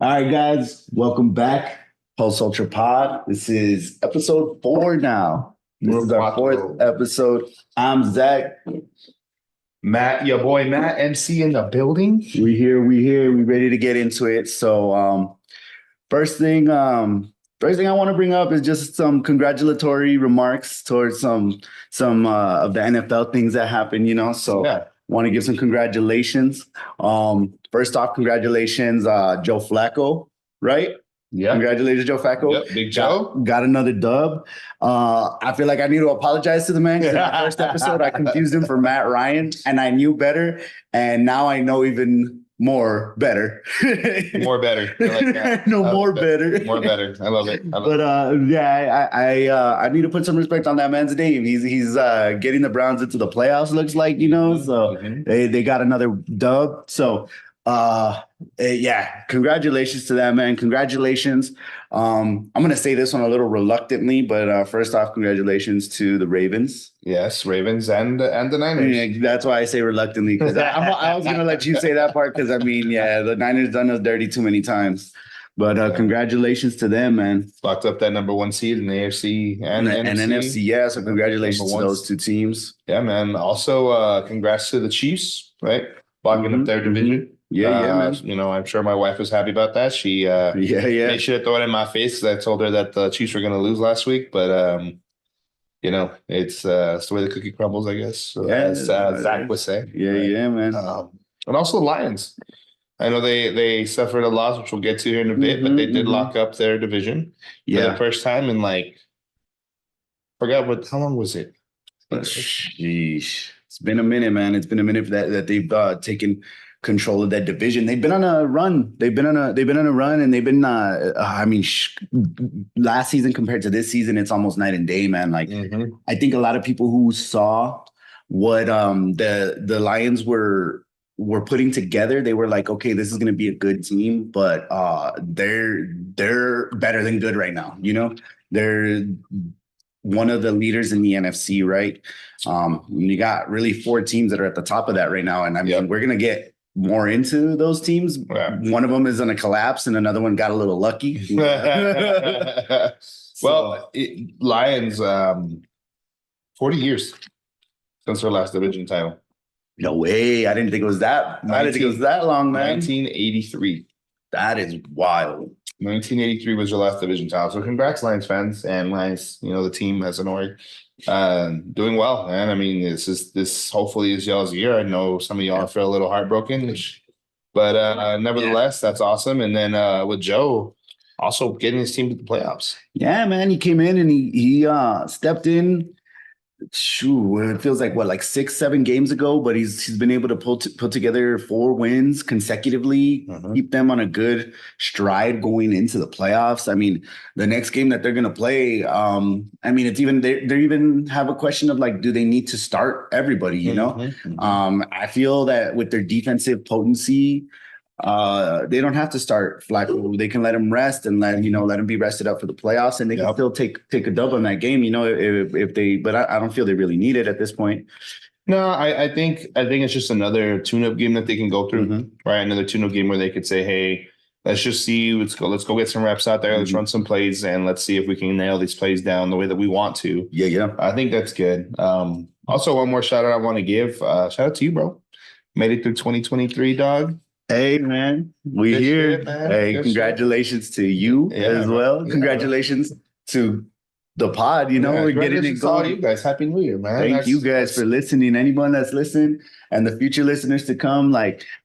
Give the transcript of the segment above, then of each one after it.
All right, guys, welcome back. Post Ultra Pod. This is episode 4 now. This is our fourth episode. I'm Zach. Matt, your boy Matt, MC in the building. We ready to get into it. So, first thing I want to bring up is just some congratulatory remarks towards some of the NFL things that happened. So Yeah. want to give some congratulations. First off, congratulations, Joe Flacco, right? Yeah. Congratulations, Joe Flacco. Yep, Big Joe. Got another dub. I feel like I need to apologize to the man because in the first episode I confused him for Matt Ryan and I knew better. And now I know even more better. More better. I like that. More better. More better. I love it. I need to put some respect on that man's name. He's getting the Browns into the playoffs, looks like, so they got another dub. So congratulations to that, man. Congratulations. I'm gonna say this one a little reluctantly, but first off, congratulations to the Ravens. Yes, Ravens and the Niners. Yeah, that's why I say reluctantly, because I was gonna let you say that part because the Niners done us dirty too many times. But congratulations to them, man. Locked up that number 1 seed in the AFC and NFC. Yeah, so congratulations to those two teams. Yeah, man. Also, congrats to the Chiefs, right? Locking up their division. Man. I'm sure my wife was happy about that. She made sure to throw it in my face because I told her that the Chiefs were going to lose last week. But it's the way the cookie crumbles, I guess. So as Zach would say. Yeah, man. And also the Lions. I know they suffered a loss, which we'll get to here in a bit, but they did lock up their division for the first time in how long was it? Sheesh. It's been a minute, man. It's been a minute that they've taken control of that division. They've been on a run. And they've been last season compared to this season, it's almost night and day, man. I think a lot of people who saw what the Lions were putting together, they were like, okay, this is going to be a good team, but they're better than good right now. They're one of the leaders in the NFC, right? You got really 4 teams that are at the top of that right now. And we're going to get more into those teams. Yeah. One of them is going to collapse and another one got a little lucky. Lions, 40 years since their last division title. No way. I didn't think it was that. I didn't think it was that long, man. 1983. That is wild. 1983 was your last division title. So congrats, Lions fans and Lions, the team as an org. Doing well, man. I mean, this hopefully is y'all's year. I know some of y'all feel a little heartbroken, but nevertheless, that's awesome. And then with Joe also getting his team to the playoffs. Yeah, man. He came in and he stepped in. It feels like 6-7 games ago, but he's been able to put together 4 wins consecutively, keep them on a good stride going into the playoffs. I mean, the next game that they're gonna play, it's even they even have a question of do they need to start everybody? I feel that with their defensive potency, they don't have to start Flacco. They can let him rest and let him be rested up for the playoffs, and they can still take a dub on that game. If they, but I don't feel they really need it at this point. No, I think it's just another tune-up game that they can go through, right? Another tune-up game where they could say, hey, let's just see, let's go get some reps out there, let's run some plays, and let's see if we can nail these plays down the way that we want to. Yeah. I think that's good. Also, one more shout out I want to give. Shout out to you, bro. Made it through 2023, dog. Hey, man, we here. Shit, man. Hey, good congratulations shit. To you as well. Yeah, congratulations to the pod. We're getting it going. You guys, Happy New Year, man. Thank you guys for listening. Anyone that's listening and the future listeners to come,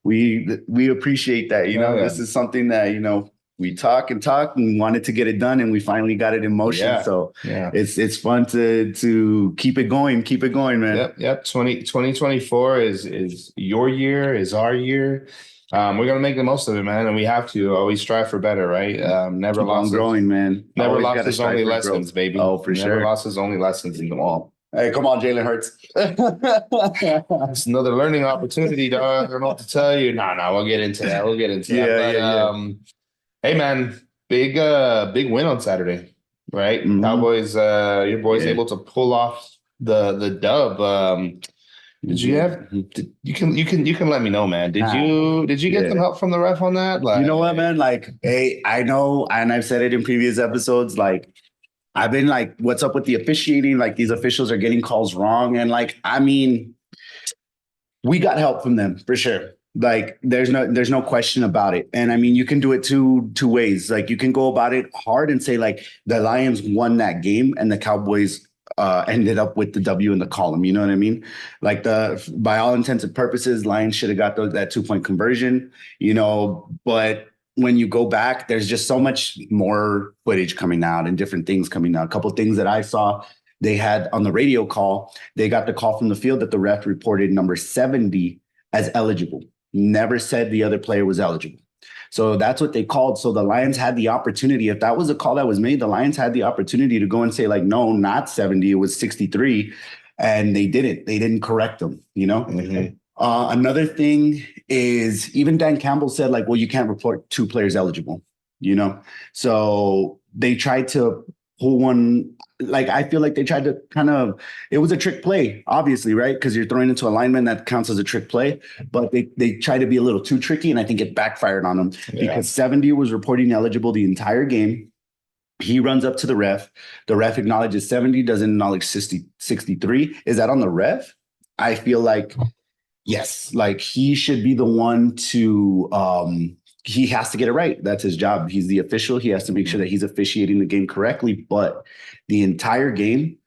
we appreciate that. This is something that we talk and wanted to get it done, and we finally got it in motion. Yeah. So it's fun to keep it going, man. Yep. 2024 is your year, is our year. We're gonna make the most of it, man, and we have to always strive for better, right? Never lost growing, man. Never lost is only lessons, growth. Baby. Oh, for sure. Never lost is only lessons in them all. Hey, come on, Jalen Hurts. It's another learning opportunity, dog. I don't know what to tell you. No, we'll get into that. Yeah. Hey, man, big win on Saturday, right? Cowboys, your boys able to pull off the dub. Did you have? You can let me know, man. Did you get some Yeah. help from the ref on that? You Like, know what, man? Like, hey, I know, and I've said it in previous episodes, like, I've been like, what's up with the officiating? Like, these officials are getting calls wrong. And like, I mean, we got help from them for sure. Like, there's no question about it. And I mean, you can do it two ways. Like, you can go about it hard and say, like, the Lions won that game and the Cowboys ended up with the W in the column. You know what I mean? Like, by all intents and purposes, Lions should have got that 2 point conversion, but when you go back, there's just so much more footage coming out and different things coming out. A couple of things that I saw, they had on the radio call, they got the call from the field that the ref reported number 70 as eligible. Never said the other player was eligible. So that's what they called. So the Lions had the opportunity. If that was a call that was made, the Lions had the opportunity to go and say, like, no, not 70, it was 63. And they didn't. They didn't correct them, mm-hmm. Another thing is even Dan Campbell said, like, well, you can't report two players eligible, So they tried to pull one. Like, I feel like they tried to it was a trick play, obviously, right? Because you're throwing into a lineman, that counts as a trick play. But they tried to be a little too tricky, and I think it backfired on them because 70 was reporting eligible the entire game. He runs up to the ref. The ref acknowledges 70, doesn't acknowledge 63. Is that on the ref? I feel like yes, like he should be the one to he has to get it right. That's his job. He's the official. He has to make sure that he's officiating the game correctly. But the entire game,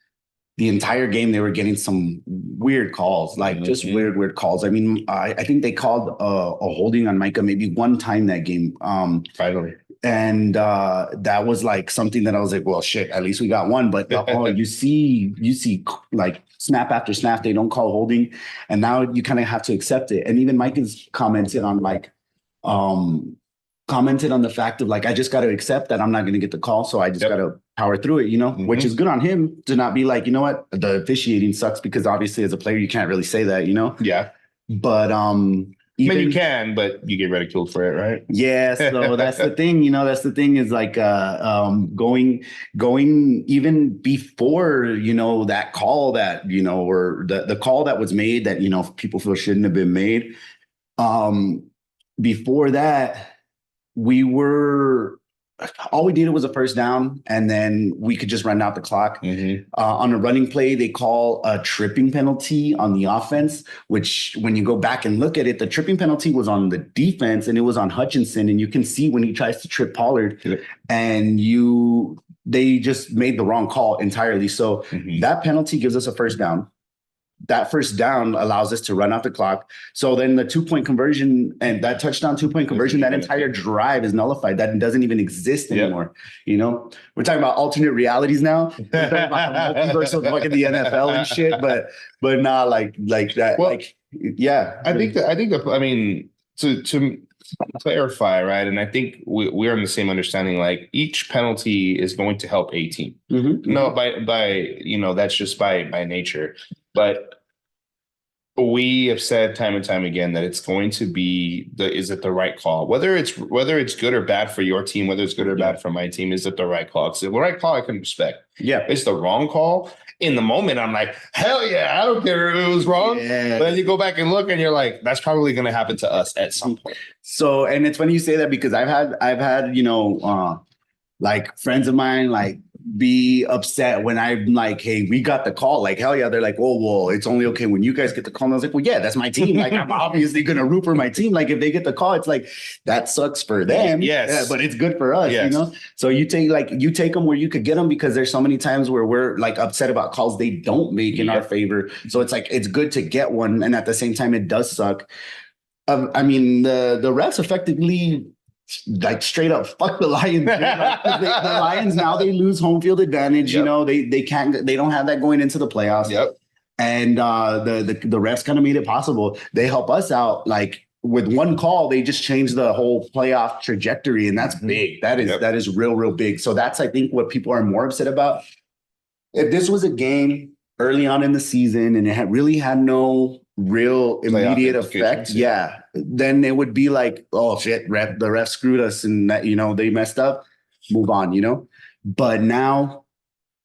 they were getting some weird calls, like just weird calls. I mean, I think they called a holding on Micah maybe one time that game. Finally. And that was like something that I was like, well, shit, at least we got one. But you see like snap after snap, they don't call holding. And now you kind of have to accept it. And even Mike has commented on the fact of like, I just got to accept that I'm not going to get the call. So I just got to power through it, which is good on him to not be like, you know what, the officiating sucks, because obviously as a player, you can't really say that, Yeah. But you can, but you get ridiculed for it, right? Yeah, so that's the thing, that's the thing is like going even before, that call that, or the call that was made that, people feel shouldn't have been made. Before that, all we needed was a first down, and then we could just run out the clock. On a running play, they call a tripping penalty on the offense, which when you go back and look at it, the tripping penalty was on the defense and it was on Hutchinson. And you can see when he tries to trip Pollard and they just made the wrong call entirely. So that penalty gives us a first down. That first down allows us to run out the clock. So then the 2-point conversion and that touchdown 2-point conversion, that entire drive is nullified. That doesn't even exist anymore. We're talking about alternate realities now. We're talking about the multiverse of fucking the NFL and shit, but not like that. Well, yeah. I think to clarify, right? And I think we're in the same understanding. Like each penalty is going to help a team. No, by that's just by nature. But we have said time and time again that it's going to be is it the right call? Whether it's good or bad for your team, whether it's good or bad for my team, is it the right call? It's the right call I can respect. Yeah. It's the wrong call. In the moment, I'm like, hell yeah, I don't care if it was wrong. Yeah. But then you go back and look and you're like, that's probably going to happen to us at some point. So, and it's funny you say that because I've had, like friends of mine, like be upset when I'm like, hey, we got the call. Like, hell yeah. They're like, oh, well, it's only okay when you guys get the call. And I was like, well, yeah, that's my team. Like, I'm obviously going to root for my team. Like, if they get the call, it's like, that sucks for them. Yes. Yeah, but it's good for us, So you take them where you could get them, because there's so many times where we're like upset about calls they don't make in our favor. So it's like, it's good to get one. And at the same time, it does suck. I mean, the refs effectively like straight up fuck the Lions. The Lions now, they lose home field advantage. They can't, they don't have that going into the playoffs. And the refs kind of made it possible. They help us out. Like with one call, they just changed the whole playoff trajectory, and that's big. That is real big. So that's, I think, what people are more upset about. If this was a game early on in the season and it really had no real immediate effect, then it would be like, oh shit, the ref screwed us and that, they messed up, move on, But now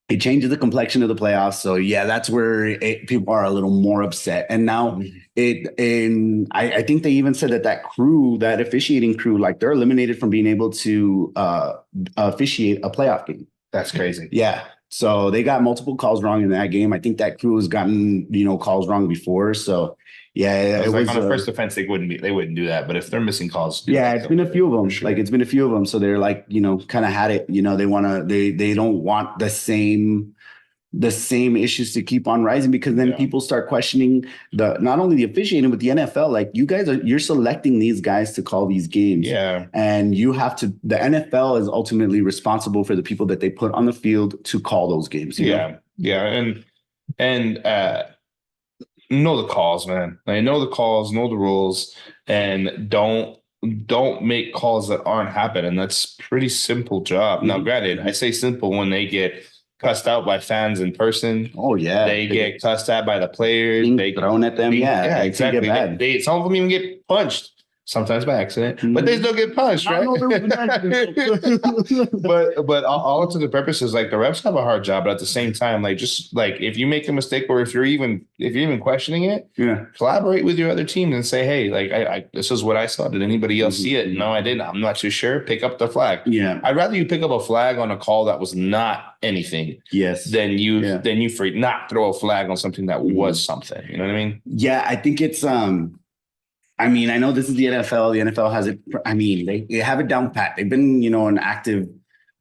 it changes the complexion of the playoffs. So yeah, that's where people are a little more upset. And now I think they even said that that officiating crew, like they're eliminated from being able to officiate a playoff game. That's crazy. Yeah. So they got multiple calls wrong in that game. I think that crew has gotten, calls wrong before. So yeah, I it was like was on the first offense, they wouldn't do that. But if they're missing calls, yeah, it's been a few of them. sure. Like it's been a few of them. So they're like, kind of had it, they don't want the same issues to keep on rising, because then people start questioning not only the officiating but the NFL. Like you're selecting these guys to call these games. Yeah. And the NFL is ultimately responsible for the people that they put on the field to call those games. Yeah. And know the calls, man. Like, know the calls, know the rules, and don't make calls that aren't happening. That's pretty simple job. Now, granted, I say simple when they get cussed out by fans in person. Oh yeah, they get cussed at by the players. They get thrown at them. Yeah, exactly. Some of them even get punched. Sometimes by accident, but they still get punched, right? but all intents and purposes, like the refs have a hard job, but at the same time, like just like if you make a mistake or if you're even questioning it, collaborate with your other teams and say, hey, like I this is what I saw. Did anybody else see it? No, I didn't. I'm not too sure. Pick up the flag. Yeah, I'd rather you pick up a flag on a call that was not anything. Yes, than you not throw a flag on something that was something. You know what I mean? Yeah, I think it's I mean, I know this is the NFL. The NFL has it. I mean, they have it down pat. They've been, an active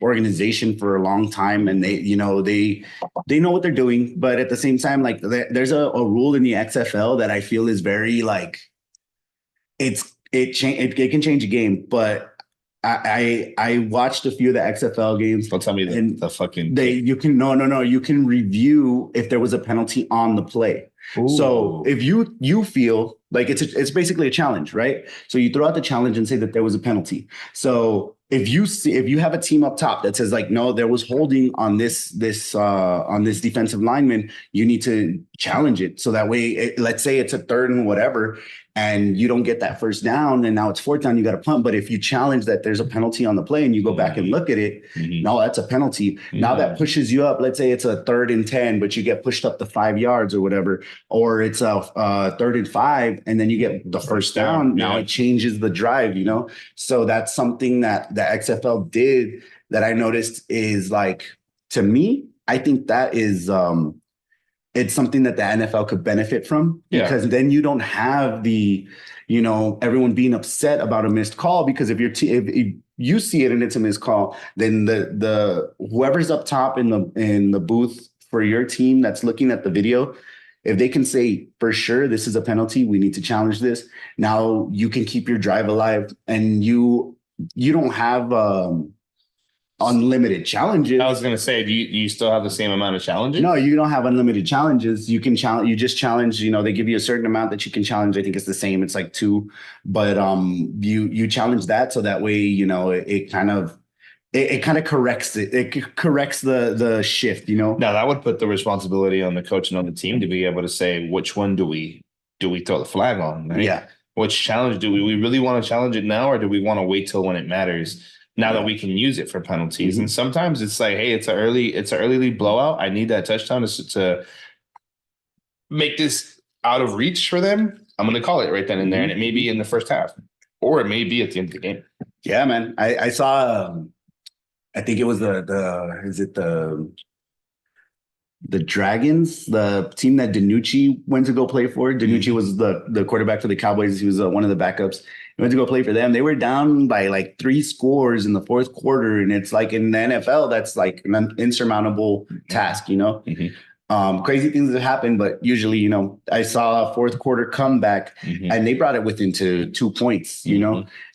organization for a long time, and they know what they're doing. But at the same time, like there's a rule in the XFL that I feel is very like it can change a game. But I watched a few of the XFL games. Don't tell me the fucking you can review if there was a penalty on the play. Ooh. So if you feel like it's basically a challenge, right? So you throw out the challenge and say that there was a penalty. So if you have a team up top that says like, no, there was holding on this defensive lineman, you need to challenge it. So that way, let's say it's a third and whatever, and you don't get that first down, and now it's fourth down, you got to punt. But if you challenge that there's a penalty on the play and you go back and look at it, no, that's a penalty. Now that pushes you up. Let's say it's a 3rd and 10, but you get pushed up to 5 yards or whatever, or it's a 3rd and 5, and then you get the first down. Now it changes the drive, So that's something that the XFL did that I noticed is like, to me, I think that is it's something that the NFL could benefit from, because then you don't have the, everyone being upset about a missed call, because if if you see it and it's a missed call, then the whoever's up top in the booth for your team that's looking at the video, if they can say for sure this is a penalty, we need to challenge this. Now you can keep your drive alive, and you don't have unlimited challenges. I was going to say, do you still have the same amount of challenges? No, you don't have unlimited challenges. You can challenge. You just challenge. They give you a certain amount that you can challenge. I think it's the same. It's like 2, but you challenge that, so that way it kind of corrects it. It corrects the shift. Now that would put the responsibility on the coach and on the team to be able to say which one do we throw the flag on? Right? Yeah. Which challenge do we really want to challenge it now, or do we want to wait till when it matters? Now that we can use it for penalties. And sometimes it's like, hey, it's an early lead blowout. I need that touchdown to make this out of reach for them. I'm going to call it right then and there. And it may be in the first half, or it may be at the end of the game. Yeah, man. I saw, I think it was the Dragons, the team that Danucci went to go play for. Danucci was the quarterback for the Cowboys. He was one of the backups. He went to go play for them. They were down by like 3 scores in the 4th quarter. And it's like, in the NFL, that's like an insurmountable task, Crazy things that happen, but usually, I saw a 4th quarter comeback and they brought it within 2 points,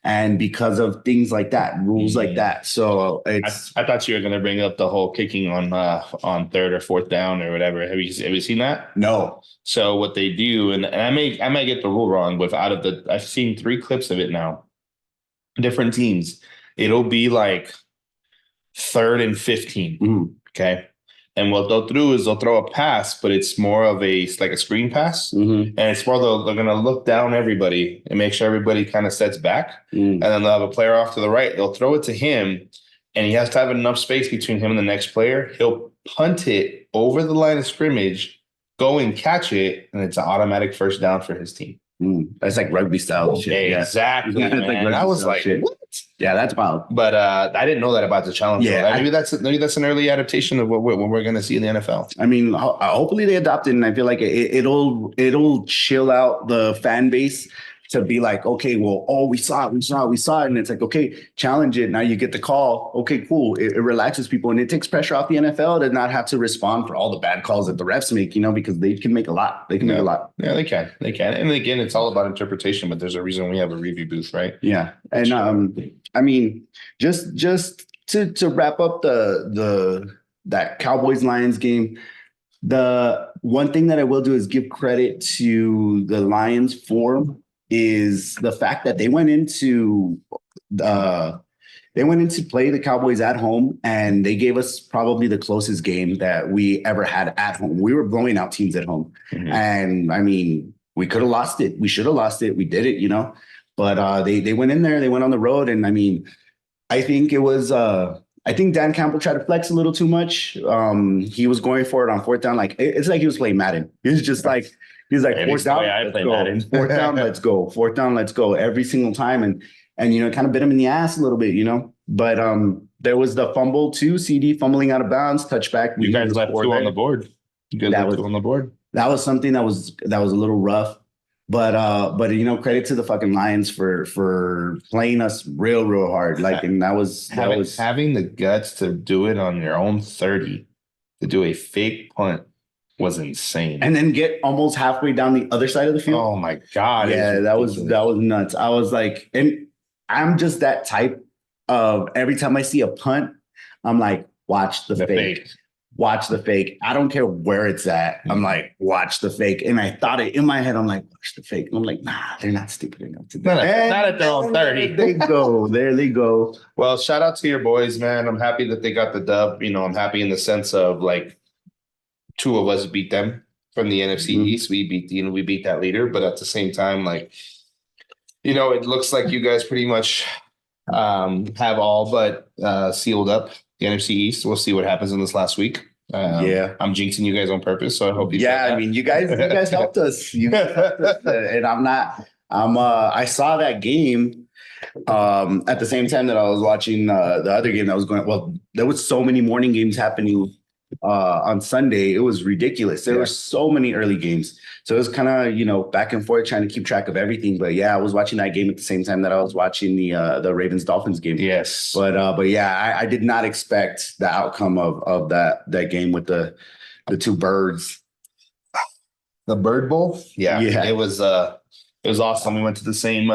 and because of things like that, rules like that. So I thought you were going to bring up the whole kicking on 3rd or 4th down or whatever. Have you seen that? No. So what they do, and I might get the rule wrong, but I've seen 3 clips of it now. Different teams. It'll be like 3rd and 15. Okay. And what they'll do is they'll throw a pass, but it's more of a screen pass. And it's more they're going to look down everybody and make sure everybody kind of sets back. And then they'll have a player off to the right. They'll throw it to him. and he has to have enough space between him and the next player, he'll punt it over the line of scrimmage, go and catch it, and it's an automatic first down for his team. That's like rugby style shit. Exactly. Yeah. Man. Like I was like, shit. what? Yeah, that's wild. But I didn't know that about the challenge. Yeah, maybe that's an early adaptation of what we're going to see in the NFL. I mean, hopefully they adopt it, and I feel like it'll chill out the fan base to be like, okay, well, oh, we saw it, and it's like, okay, challenge it. Now you get the call. Okay, cool. It relaxes people, and it takes pressure off the NFL to not have to respond for all the bad calls that the refs make, because they can make a lot. They can make a lot. Yeah, they can. And again, it's all about interpretation, but there's a reason we have a review booth, right? Yeah, and I mean, just to wrap up that Cowboys Lions game. The one thing that I will do is give credit to the Lions for is the fact that they went into play the Cowboys at home, and they gave us probably the closest game that we ever had at home. We were blowing out teams at home, and I mean, we could have lost it. We should have lost it. We did it, but they went in there. They went on the road, and I mean, I think it was. I think Dan Campbell tried to flex a little too much. He was going for it on fourth down. Like it's like he was playing Madden. He was just like fourth down, let's go. Fourth down, let's go. Fourth down, let's go every single time. And it kind of bit him in the ass a little bit, But there was the fumble too. CD fumbling out of bounds, touchback. You guys left two on the board. That was something that was a little rough. But credit to the fucking Lions for playing us real hard. Like, and that was having the guts to do it on your own 30, to do a fake punt was insane. And then get almost halfway down the other side of the field. Oh my God. Yeah, that was nuts. I was like, and I'm just that type of every time I see a punt, I'm like, watch the fake. Watch the fake. I don't care where it's at. I'm like, watch the fake. And I thought it in my head. I'm like, watch the fake. And I'm like, nah, they're not stupid enough to do that. Not at their own 30. There they go. Well, shout out to your boys, man. I'm happy that they got the dub. I'm happy in the sense of like two of us beat them from the NFC East. We beat that leader. But at the same time, like, it looks like you guys pretty much have all but sealed up the NFC East. We'll see what happens in this last week. I'm jinxing you guys on purpose, so I hope you. Yeah, I mean, you guys helped us. And I saw that game at the same time that I was watching the other game that was going. Well, there was so many morning games happening on Sunday. It was ridiculous. There were so many early games. So it was kind of, back and forth trying to keep track of everything. But yeah, I was watching that game at the same time that I was watching the Ravens Dolphins game. Yes. But yeah, I did not expect the outcome of that game with the two birds. The Bird Bowl? Yeah. It was awesome. We went to the same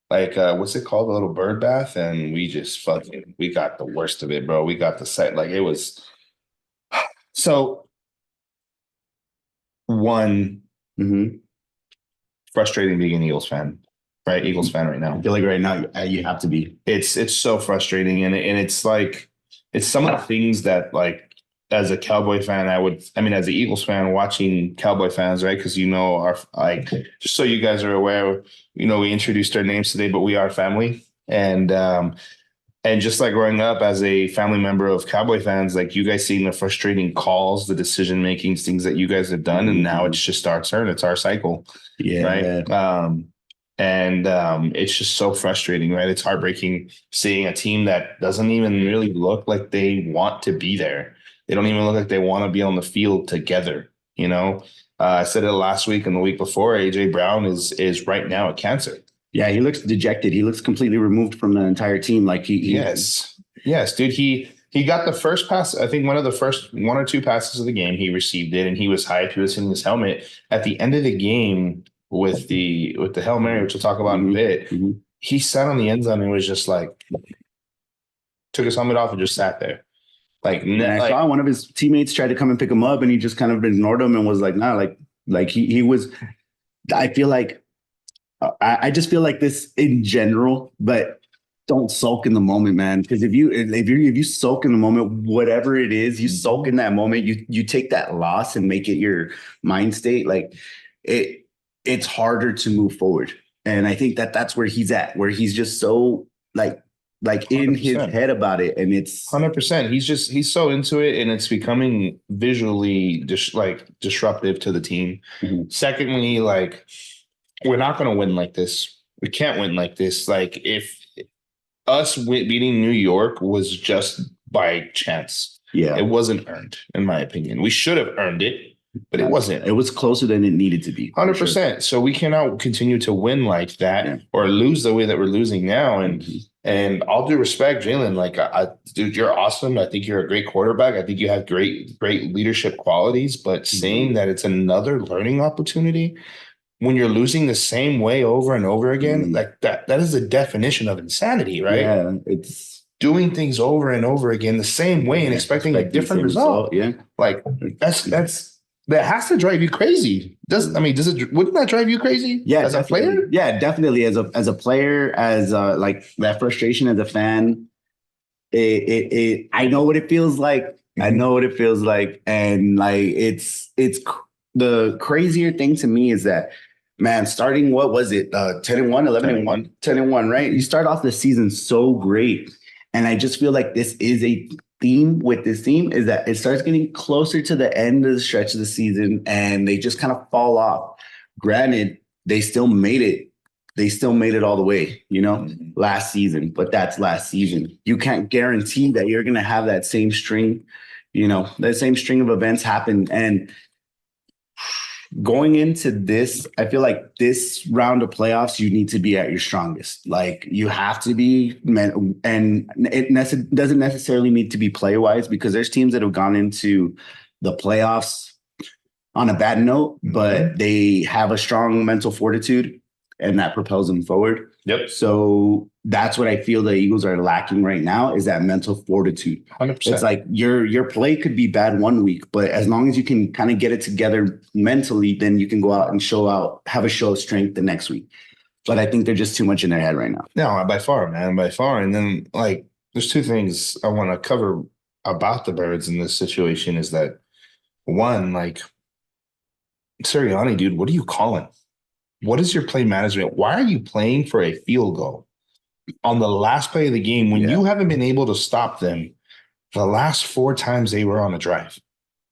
what's it called? The little bird bath, and we just we got the worst of it, bro. We got the set, like it was so frustrating being an Eagles fan, right? Eagles fan right now. I feel like right now you have to be. It's so frustrating, and it's like it's some of the things that like as a Cowboy fan, as an Eagles fan watching Cowboy fans, right? Because our just so you guys are aware, we introduced our names today, but we are family, and just like growing up as a family member of Cowboy fans, like you guys seeing the frustrating calls, the decision making, things that you guys have done, and now it's just our turn. It's our cycle, right? It's just so frustrating, right? It's heartbreaking seeing a team that doesn't even really look like they want to be there. They don't even look like they want to be on the field together. I said it last week and the week before. AJ Brown is right now a cancer. Yeah, he looks dejected. He looks completely removed from the entire team. Like yes, dude. He got the first pass. I think one of the first one or two passes of the game. He received it, and he was hyped. He was hitting his helmet at the end of the game with the Hail Mary, which we'll talk about in a bit. He sat on the end zone and was just like, took his helmet off and just sat there. I saw one of his teammates tried to come and pick him up, and he just kind of ignored him and was like, nah, like he was. I feel like. I just feel like this in general, but don't sulk in the moment, man. Because if you sulk in the moment, whatever it is, you sulk in that moment. You take that loss and make it your mind state. Like it's harder to move forward. And I think that's where he's at, where he's just so like like in his 100%. head about it, and it's 100%. He's so into it, and it's becoming visually disruptive to the team. Mhm. Secondly, like we're not going to win like this. We can't win like this. Like if us beating New York was just by chance, yeah, it wasn't earned, in my opinion. We should have earned it, but it wasn't. It was closer than it needed to be. 100%. So we cannot continue to win like that or lose the way that we're losing now. And all due respect, Jalen, like dude, you're awesome. I think you're a great quarterback. I think you have great leadership qualities. But saying that it's another learning opportunity when you're losing the same way over and over again, like that is the definition of insanity, right? Yeah, it's doing things over and over again the same way and expecting a different result. Yeah, like that has to drive you crazy. Wouldn't that drive you crazy? Yeah, as a player? Yeah, definitely. As a player, as like that frustration as a fan, I know what it feels like. I know what it feels like. And like the crazier thing to me is that, man, starting what was it? 10-1, 11-1, 10-1, right? You start off the season so great. And I just feel like this is a theme with this team, is that it starts getting closer to the end of the stretch of the season and they just kind of fall off. Granted, they still made it. They still made it all the way, last season, but that's last season. You can't guarantee that you're going to have that same string, that same string of events happen. And going into this, I feel like this round of playoffs, you need to be at your strongest. Like you have to be, and it doesn't necessarily need to be play wise, because there's teams that have gone into the playoffs on a bad note, but they have a strong mental fortitude and that propels them forward. Yep. So that's what I feel the Eagles are lacking right now, is that mental fortitude. 100%. It's like your play could be bad one week, but as long as you can kind of get it together mentally, then you can go out and have a show of strength the next week. But I think they're just too much in their head right now. No, by far, man, by far. And then like there's two things I want to cover about the Birds in this situation is that one, like Sirianni, dude, what are you calling? What is your play management? Why are you playing for a field goal on the last play of the game when you haven't been able to stop them the last 4 times they were on a drive?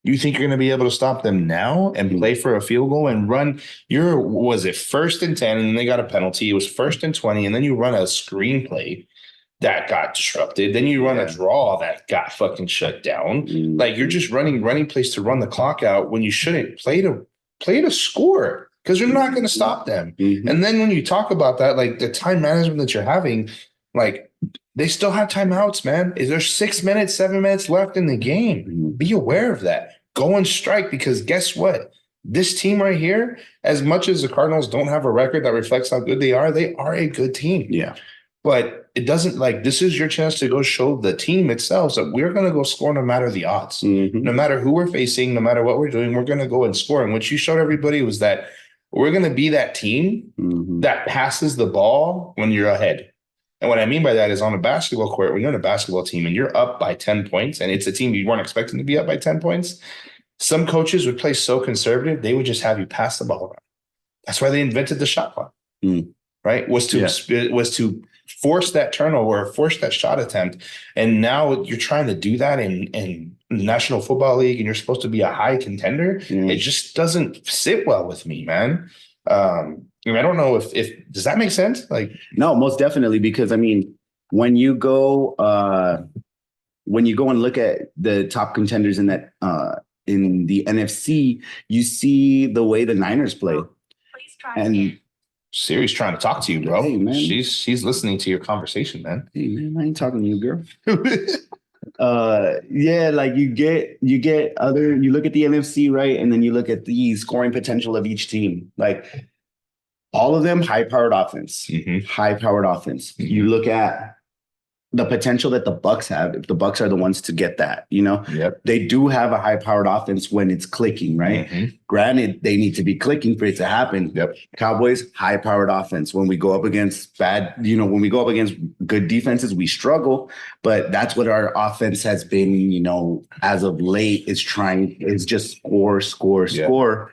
You think you're going to be able to stop them now and play for a field goal and run was it 1st and 10 and then they got a penalty. It was 1st and 20 and then you run a screenplay that got disrupted. Then you run a draw that got fucking shut down. Like you're just running plays to run the clock out when you shouldn't play to score, because you're not going to stop them. And then when you talk about that, like the time management that you're having, like they still have timeouts, man. Is there 6 minutes, 7 minutes left in the game? Be aware of that. Go and strike, because guess what? This team right here, as much as the Cardinals don't have a record that reflects how good they are a good team. Yeah. But it doesn't, like, this is your chance to go show the team itself that we're going to go score no matter the odds. No matter who we're facing, no matter what we're doing, we're going to go and score. And what you showed everybody was that we're going to be that team that passes the ball when you're ahead. And what I mean by that is on a basketball court, when you're on a basketball team and you're up by 10 points and it's a team you weren't expecting to be up by 10 points, some coaches would play so conservative, they would just have you pass the ball around. That's why they invented the shot clock, right? Was to force that turnover, force that shot attempt. And now you're trying to do that in National Football League and you're supposed to be a high contender. It just doesn't sit well with me, man. I don't know if does that make sense? Like, no, most definitely, because I mean, when you go and look at the top contenders in that in the NFC, you see the way the Niners play. And Siri's trying to talk to you, bro. Hey, man. She's listening to your conversation, man. Hey, man, I ain't talking to you, girl. Like you look at the NFC, right? And then you look at the scoring potential of each team. Like all of them, high-powered offense. High-powered offense. You look at the potential that the Bucks have, if the Bucks are the ones to get that, they do have a high-powered offense when it's clicking, right? Granted, they need to be clicking for it to happen. Cowboys, high-powered offense. When we go up against when we go up against good defenses, we struggle. But that's what our offense has been, as of late, is just score.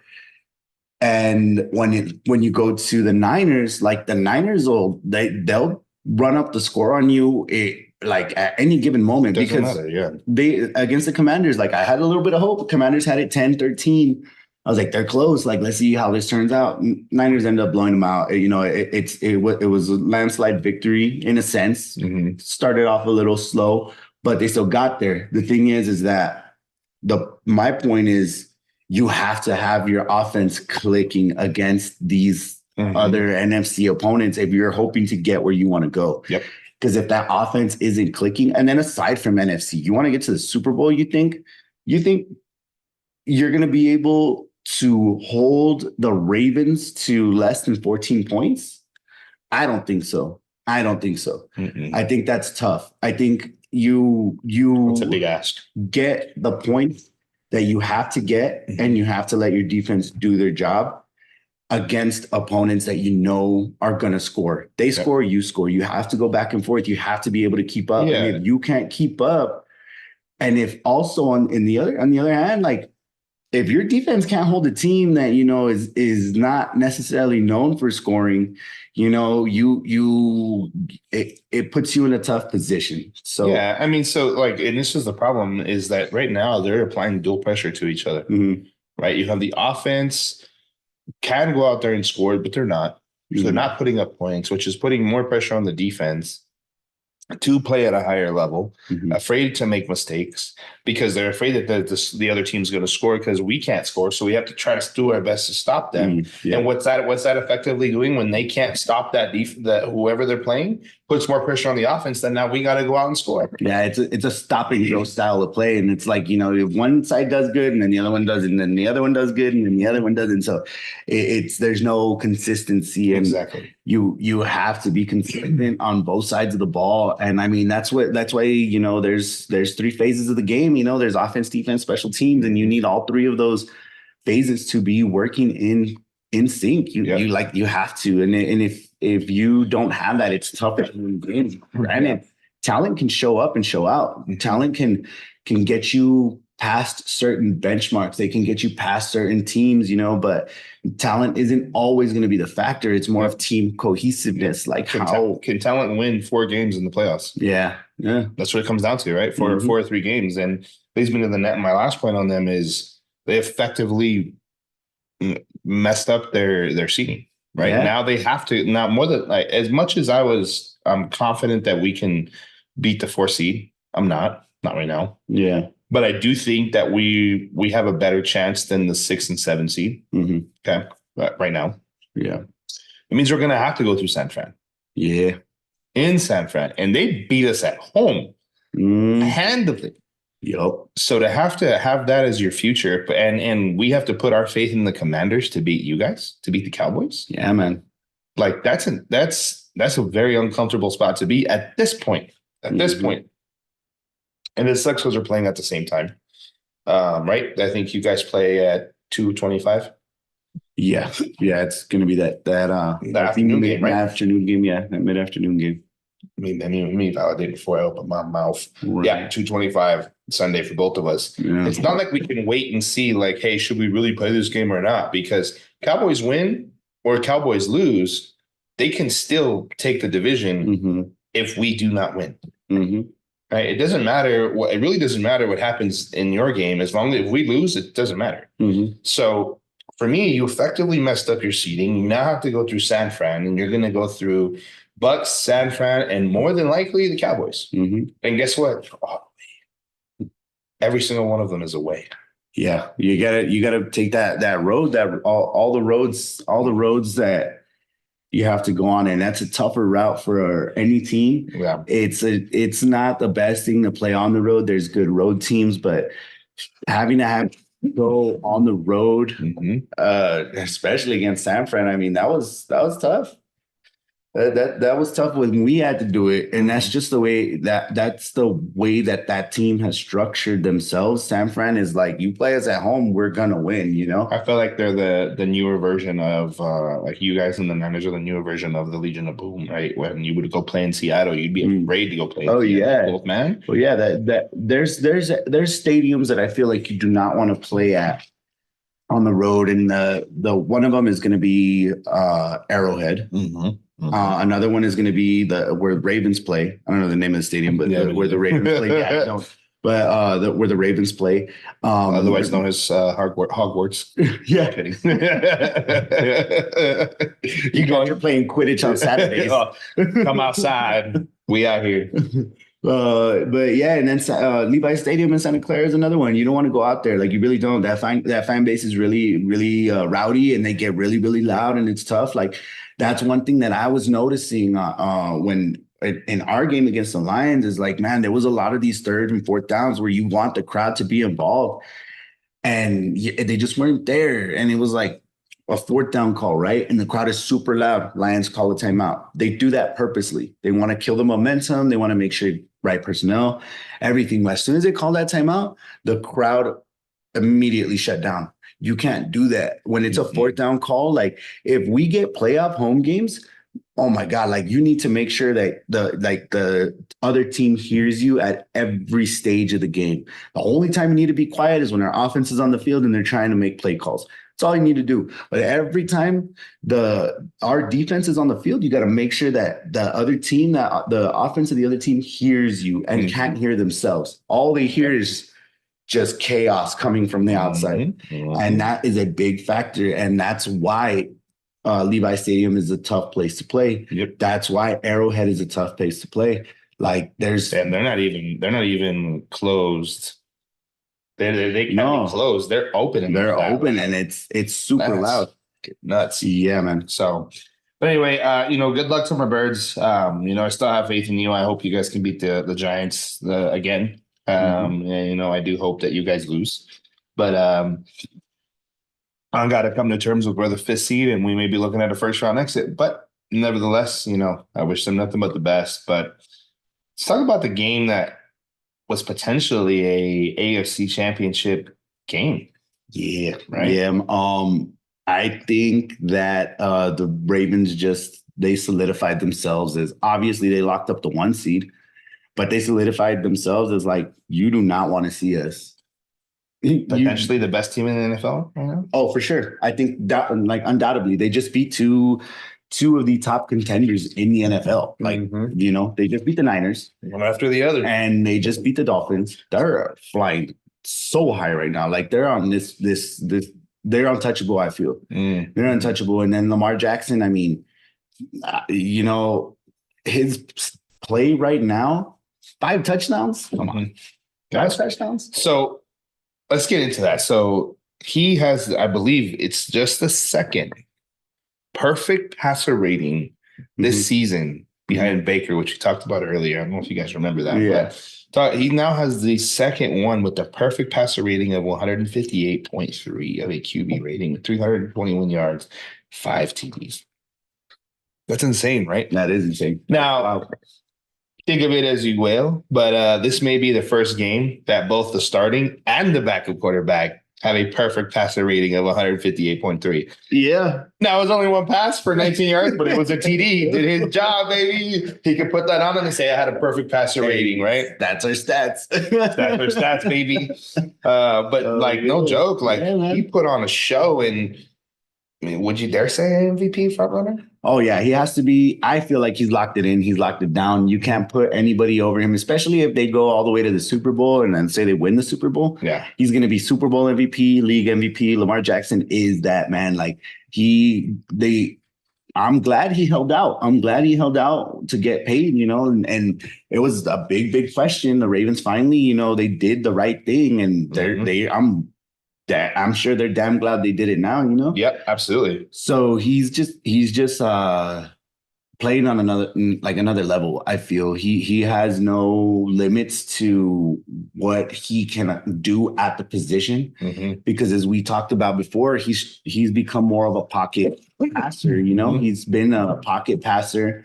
And when you go to the Niners, like the Niners they'll run up the score on you like at any given moment. Doesn't Because matter, yeah. they against the Commanders, like I had a little bit of hope. Commanders had it 10-13. I was like, they're close. Like, let's see how this turns out. Niners ended up blowing them out. You know, it was a landslide victory in a sense. Mhm. Started off a little slow, but they still got there. The thing is that my point is you have to have your offense clicking against these other NFC opponents if you're hoping to get where you want to go. Yep. Because if that offense isn't clicking, and then aside from NFC, you want to get to the Super Bowl, you think you're going to be able to hold the Ravens to less than 14 points? I don't think so. I don't think so. Mm-mm. I think that's tough. I think It's a big ask. get the points that you have to get, and you have to let your defense do their job against opponents that you know are going to score. They score, you score. You have to go back and forth. You have to be able to keep up. Yeah. And if you can't keep up, and if also on the other hand, like if your defense can't hold a team that you know is not necessarily known for scoring, you know, it puts you in a tough position. So yeah, I mean, so like, and this is the problem is that right now they're applying dual pressure to each other, right? You have the offense can go out there and score, but they're not. So they're not putting up points, which is putting more pressure on the defense to play at a higher level, afraid to make mistakes because they're afraid that the other team's going to score because we can't score. So we have to try to do our best to stop them. And what's that effectively doing when they can't stop that whoever they're playing puts more pressure on the offense? Then now we got to go out and score. Yeah, it's a stop and go style of play, and it's like, you know, if one side does good and then the other one doesn't, and then the other one does good and then the other one doesn't. So it's there's no consistency, and exactly you have to be consistent on both sides of the ball. And I mean that's why, you know, there's three phases of the game. You know, there's offense, defense, special teams, and you need all three of those phases to be working in sync. You have to, and if you don't have that, it's tough to win games. Granted, talent can show up and show out. Talent can get you past certain benchmarks. They can get you past certain teams, you know, but talent isn't always going to be the factor. It's more of team cohesiveness. Like can talent win 4 games in the playoffs? Yeah. That's what it comes down to, right? 4 or 3 games. And leads me to the net. My last point on them is they effectively messed up their seating. Right now, they have to now more than like as much as I'm confident that we can beat the 4 seed. I'm not right now. Yeah, but I do think that we have a better chance than the 6 and 7 seed. Okay, right now. Yeah, it means we're gonna have to go through San Fran. Yeah, in San Fran, and they beat us at home handily. Yep. So to have that as your future, and we have to put our faith in the Commanders to beat you guys, to beat the Cowboys. Yeah, man. Like that's a very uncomfortable spot to be at this point. And it sucks because we're playing at the same time, right? I think you guys play at 2:25. Yeah, it's gonna be that afternoon game, right? Afternoon game, that mid-afternoon game. Let me validate before I open my mouth. Right. Yeah, 2:25 Sunday for both of us. Yeah. It's not like we can wait and see, like, hey, should we really play this game or not? Because Cowboys win or Cowboys lose, they can still take the division if we do not win. Right? It doesn't matter it really doesn't matter what happens in your game. As long as if we lose, it doesn't matter. So for me, you effectively messed up your seeding. You now have to go through San Fran, and you're going to go through Bucks, San Fran, and more than likely the Cowboys. And guess what? Every single one of them is away. Yeah, you gotta take that road, that all the roads that you have to go on, and that's a tougher route for any team. Yeah, it's not the best thing to play on the road. There's good road teams, but having to go on the road, especially against San Fran, I mean, that was tough. That was tough when we had to do it, and that's just the way that team has structured themselves. San Fran is like, you play us at home, we're gonna win. You know, I feel like they're the newer version of like you guys and the Niners are the newer version of the Legion of Boom, right? When you would go play in Seattle, you'd be afraid to go play. Seattle, man. Well, yeah, that there's stadiums that I feel like you do not want to play at on the road, and the one of them is going to be Arrowhead. Another one is going to be where Ravens play. I don't know the name of the stadium, but where the Ravens play. Yeah, I don't. But where the Ravens play, otherwise known as Hogwarts. Yeah, Kidding. you guys are playing Quidditch on Saturdays. Come outside. We out here. But yeah, and then Levi Stadium in Santa Clara is another one. You don't want to go out there, like you really don't. That fan base is really really rowdy, and they get really really loud, and it's tough. Like that's one thing that I was noticing when in our game against the Lions is like, man, there was a lot of these third and fourth downs where you want the crowd to be involved, and they just weren't there, and it was like a fourth down call, right? And the crowd is super loud. Lions call a timeout. They do that purposely. They want to kill the momentum. They want to make sure right personnel, everything. As soon as they call that timeout, the crowd immediately shut down. You can't do that when it's a fourth down call. Like if we get playoff home games, oh my God, like you need to make sure that the other team hears you at every stage of the game. The only time you need to be quiet is when our offense is on the field and they're trying to make play calls. That's all you need to do. But every time our defense is on the field, you got to make sure that the other team, that the offense of the other team hears you and can't hear themselves. All they hear is just chaos coming from the outside. And that is a big factor. And that's why Levi Stadium is a tough place to play. Yep. That's why Arrowhead is a tough place to play. Like and they're not even closed. They can't be closed. They're open. And they're open, and it's super loud. Nuts. Yeah, man. So, but anyway, good luck to my birds. I still have faith in you. I hope you guys can beat the Giants again. And, I do hope that you guys lose. But I got to come to terms with we're the fifth seed, and we may be looking at a first round exit. But nevertheless, I wish them nothing but the best. But let's talk about the game that was potentially a AFC championship game. Yeah. Right. Yeah. I think that the Ravens they solidified themselves as, obviously they locked up the 1 seed, but they solidified themselves as like, you do not want to see us. Potentially the best team in the NFL right now? Oh, for sure. I think that, like, undoubtedly they just beat two of the top contenders in the NFL. Like, they just beat the Niners. One after the other. And they just beat the Dolphins. They're flying so high right now. Like they're on this, they're untouchable, I feel. They're untouchable. And then Lamar Jackson, I mean, his play right now, 5 touchdowns. Come on. 5 touchdowns. So let's get into that. So he has, I believe it's just the second perfect passer rating this season behind Baker, which we talked about earlier. I don't know if you guys remember that. Yeah. But he now has the second one with the perfect passer rating of 158.3 of a QB rating with 321 yards, 5 TDs. That's insane, right? That is insane. Now, think of it as you will, but this may be the first game that both the starting and the backup quarterback have a perfect passer rating of 158.3. Yeah. Now, it was only 1 pass for 19 yards, but it was a TD. Did his job, baby. He could put that on and say, I had a perfect passer rating, right? That's our stats. That's our stats, baby. But no joke. Like, he put on a show, and I mean, would you dare say MVP frontrunner? Oh, yeah, he has to be. I feel like he's locked it in. He's locked it down. You can't put anybody over him, especially if they go all the way to the Super Bowl and then say they win the Super Bowl. Yeah. He's going to be Super Bowl MVP, league MVP. Lamar Jackson is that, man. Like, I'm glad he held out. I'm glad he held out to get paid, and it was a big, big question. The Ravens finally, they did the right thing, and I'm sure they're damn glad they did it now, Yep, absolutely. So he's just playing on another level. I feel he has no limits to what he can do at the position, because as we talked about before, he's become more of a pocket passer. He's been a pocket passer.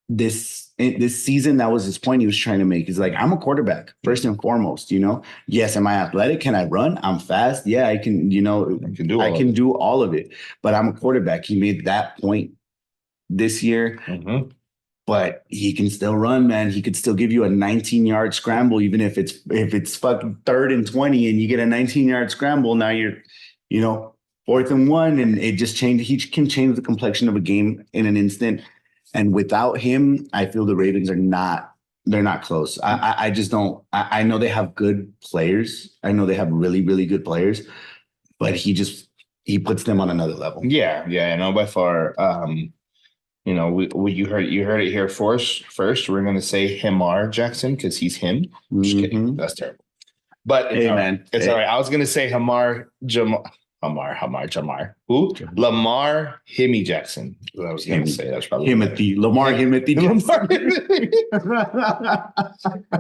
This season, that was his point he was trying to make. He's like, I'm a quarterback first and foremost. Yes, am I athletic? Can I run? I'm fast. Yeah, I can. I can do all of it. But I'm a quarterback. He made that point this year. But he can still run, man. He could still give you a 19-yard scramble, even if it's fucking 3rd and 20, and you get a 19-yard scramble. Now you're, 4th and 1, and it just changed. He can change the complexion of a game in an instant. And without him, I feel the Ravens are not. They're not close. I just don't. I know they have good players. I know they have really, really good players, but he puts them on another level. Yeah, I know by far. You heard it here first. We're gonna say Hamar Jackson because he's him. Just kidding. That's terrible. But it's Hey, all right. man. It's Hey. all right. I was gonna say Jamar. Who? Lamar Himmy Jackson. What I was gonna say. That's probably Himothy. Lamar Himothy.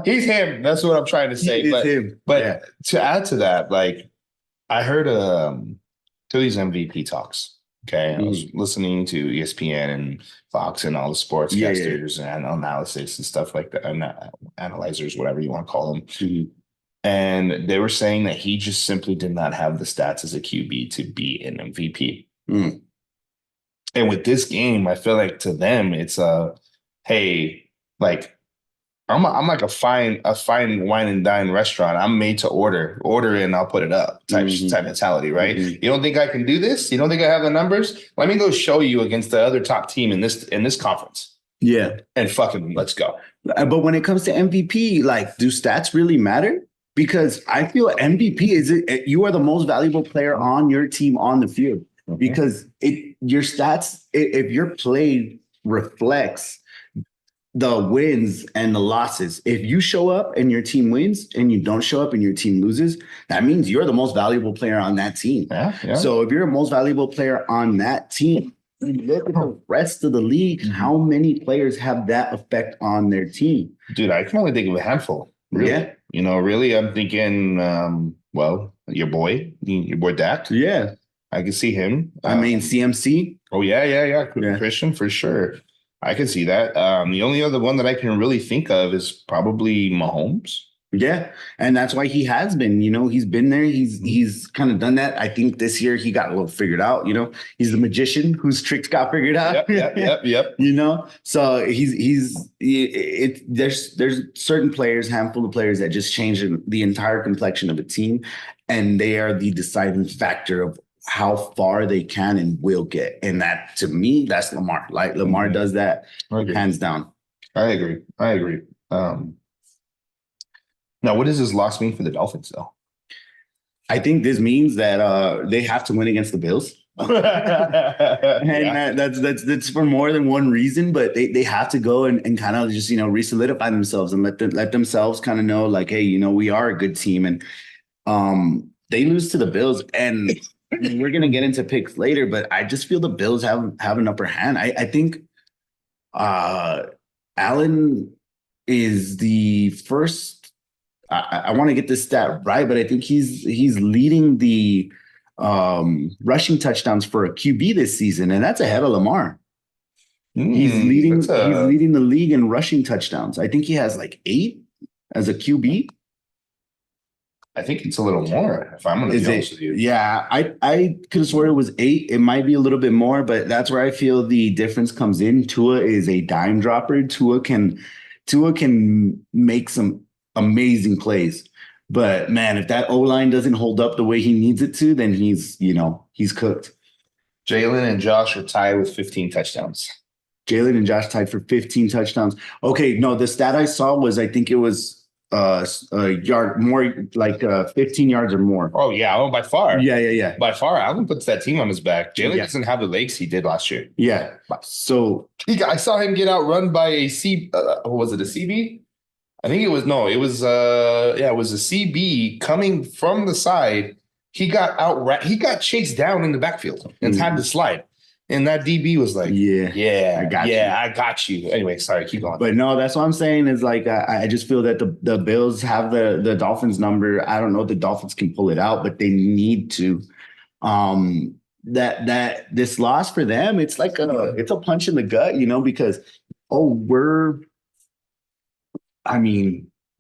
He's him. That's what I'm trying to say. But to add to that, like I heard to these MVP talks. Okay. I was listening to ESPN and Fox and all the sportscasters and analysis and stuff like that, and analyzers, whatever you want to call them. And they were saying that he just simply did not have the stats as a QB to be an MVP. And with this game, I feel like to them, it's hey, like I'm like a fine wine and dine restaurant. I'm made to order and I'll put it up type mentality, right? You don't think I can do this? You don't think I have the numbers? Let me go show you against the other top team in this conference. Yeah. And fucking let's go. But when it comes to MVP, like, do stats really matter? Because I feel MVP you are the most valuable player on your team on the field. Because your stats, if your play reflects the wins and the losses. If you show up and your team wins and you don't show up and your team loses, that means you're the most valuable player on that team. Yeah. So if you're the most valuable player on that team, look at the rest of the league. How many players have that effect on their team? Dude, I can only think of a handful. Really. Yeah. Really, I'm thinking, your boy Dak. Yeah. I can see him. CMC. Oh, yeah. Christian, for sure. I can see that. The only other one that I can really think of is probably Mahomes. Yeah, and that's why he has been. He's been there. He's kind of done that. I think this year he got a little figured out. He's the magician whose tricks got figured out. Yep. So there's certain players, handful of players that just change the entire complexion of a team, and they are the deciding factor of how far they can and will get. And that, to me, that's Lamar. Like, Lamar does that hands down. I agree. Now, what does this loss mean for the Dolphins, though? I think this means that they have to win against the Bills. And that's for more than one reason, but they have to go and kind of just, re-solidify themselves and let themselves kind of know, like, hey, we are a good team. And they lose to the Bills, and we're going to get into picks later, but I just feel the Bills have an upper hand. I think Allen is the first. I want to get this stat right, but I think he's leading the rushing touchdowns for a QB this season, and that's ahead of Lamar. He's leading the league in rushing touchdowns. I think he has like 8 as a QB. I think it's a little more, if I'm going to be honest with you. Yeah, I could have sworn it was 8. It might be a little bit more, but that's where I feel the difference comes in. Tua is a dime dropper. Tua can make some amazing plays. But man, if that O-line doesn't hold up the way he needs it to, then he's cooked. Jalen and Josh are tied with 15 touchdowns. Jalen and Josh tied for 15 touchdowns. Okay, no, the stat I saw was, I think it was a yard more, like 15 yards or more. Oh yeah, by far. Yeah. By far, Allen puts that team on his back. Jalen doesn't have the legs he did last year. Yeah. So I saw him get outrun by a was it a CB? I think it was it was a CB coming from the side. He got chased down in the backfield and had to slide. And that DB was like, I got you. Anyway, sorry, keep going. But no, that's what I'm saying is, like, I just feel that the Bills have the Dolphins number. I don't know if the Dolphins can pull it out, but they need to. That this loss for them, it's like it's a punch in the gut, because